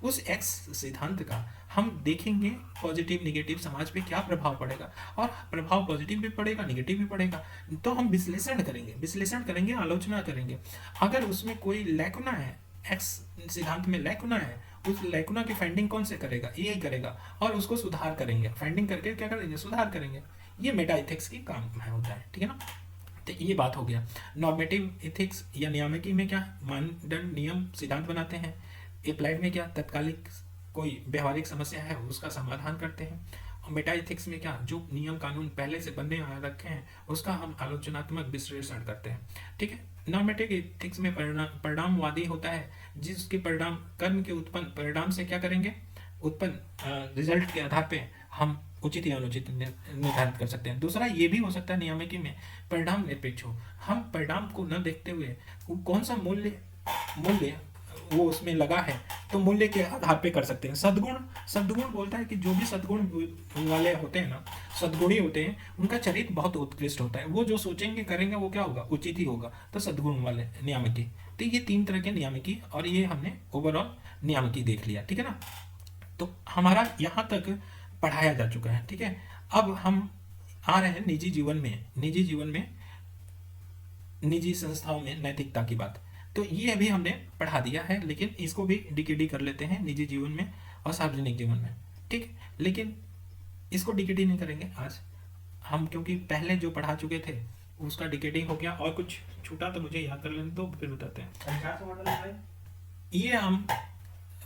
उस एक्स सिद्धांत का हम देखेंगे पॉजिटिव निगेटिव समाज पे क्या प्रभाव पड़ेगा, और प्रभाव पॉजिटिव भी पड़ेगा निगेटिव भी पड़ेगा। तो हम विश्लेषण करेंगे, आलोचना करेंगे। अगर उसमें कोई लैकुना है, एक्स सिद्धांत में लैकुना है, उस लैकुना की फाइंडिंग कौन से करेगा, ये करेगा, और उसको सुधार करेंगे। फाइंडिंग करके क्या करेंगे, सुधार करेंगे। ये मेटा इथिक्स की काम है, होता है, ठीक है ना। तो ये बात हो गया। नॉर्मेटिव इथिक्स या नियामकी में क्या, मानदंड नियम सिद्धांत बनाते हैं। अप्लाइड में क्या, तत्कालिक कोई व्यवहारिक समस्या है उसका समाधान करते हैं। और मेटा इथिक्स में क्या, जो नियम कानून पहले से बने रखे हैं उसका हम आलोचनात्मक विश्लेषण करते हैं, ठीक है। नॉर्मेटिव इथिक्स में परिणामवादी होता है, जिसके परिणाम कर्म के उत्पन्न परिणाम से क्या करेंगे, उत्पन्न रिजल्ट के आधार पे हम उचित या अनुचित निर्धारित कर सकते हैं। दूसरा ये भी हो सकता है नियामकी में परिणाम निरपेक्ष हो, हम परिणाम को न देखते हुए कौन सा मूल्य मूल्य वो उसमें लगा है तो मूल्य के आधार पे कर सकते हैं। सद्गुण बोलता है कि जो भी सद्गुण वाले होते हैं ना, सद्गुणी होते हैं, उनका चरित्र बहुत उत्कृष्ट होता है। वो जो सोचेंगे करेंगे वो क्या होगा, उचित ही होगा। तो सद्गुण वाले नियामकी, तो ये 3 तरह के नियामकी, और ये हमने ओवरऑल नियामकी देख लिया, ठीक है ना। तो हमारा यहाँ तक पढ़ाया जा चुका है, ठीक है। अब हम आ रहे हैं निजी जीवन में निजी संस्थाओं में नैतिकता की बात। तो ये अभी हमने पढ़ा दिया है, लेकिन इसको भी डीकेडी कर लेते हैं, निजी जीवन में और सार्वजनिक जीवन में, ठीक। लेकिन इसको डीकेडी नहीं करेंगे आज हम, क्योंकि पहले जो पढ़ा चुके थे उसका डीकेडी हो गया, और कुछ छूटा तो मुझे याद कर लेने दो, फिर बताते हैं। ये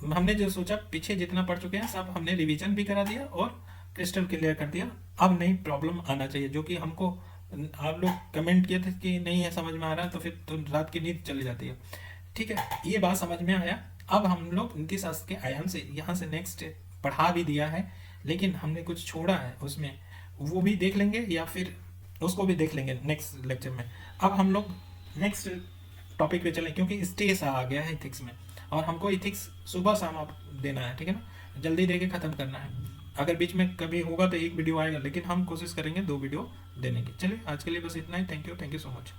हमने जो सोचा, पीछे जितना पढ़ चुके हैं सब हमने रिवीजन भी करा दिया और क्रिस्टल क्लियर कर दिया। अब नई प्रॉब्लम आना चाहिए, जो कि हमको आप लोग कमेंट किए थे कि नहीं है समझ में आ रहा, तो फिर तो रात की नींद चली जाती है, ठीक है। ये बात समझ में आया। अब हम लोग नीति शास्त्र के आयाम से यहाँ से नेक्स्ट पढ़ा भी दिया है, लेकिन हमने कुछ छोड़ा है उसमें, वो भी देख लेंगे या फिर उसको भी देख लेंगे नेक्स्ट लेक्चर में। अब हम लोग नेक्स्ट टॉपिक पे चलें, क्योंकि स्टेज आ गया है इथिक्स में, और हमको इथिक्स सुबह शाम आप देना है, ठीक है ना, जल्दी दे के ख़त्म करना है। अगर बीच में कभी होगा तो एक वीडियो आएगा, लेकिन हम कोशिश करेंगे 2 वीडियो देने की। चलिए आज के लिए बस इतना ही। Thank you so much.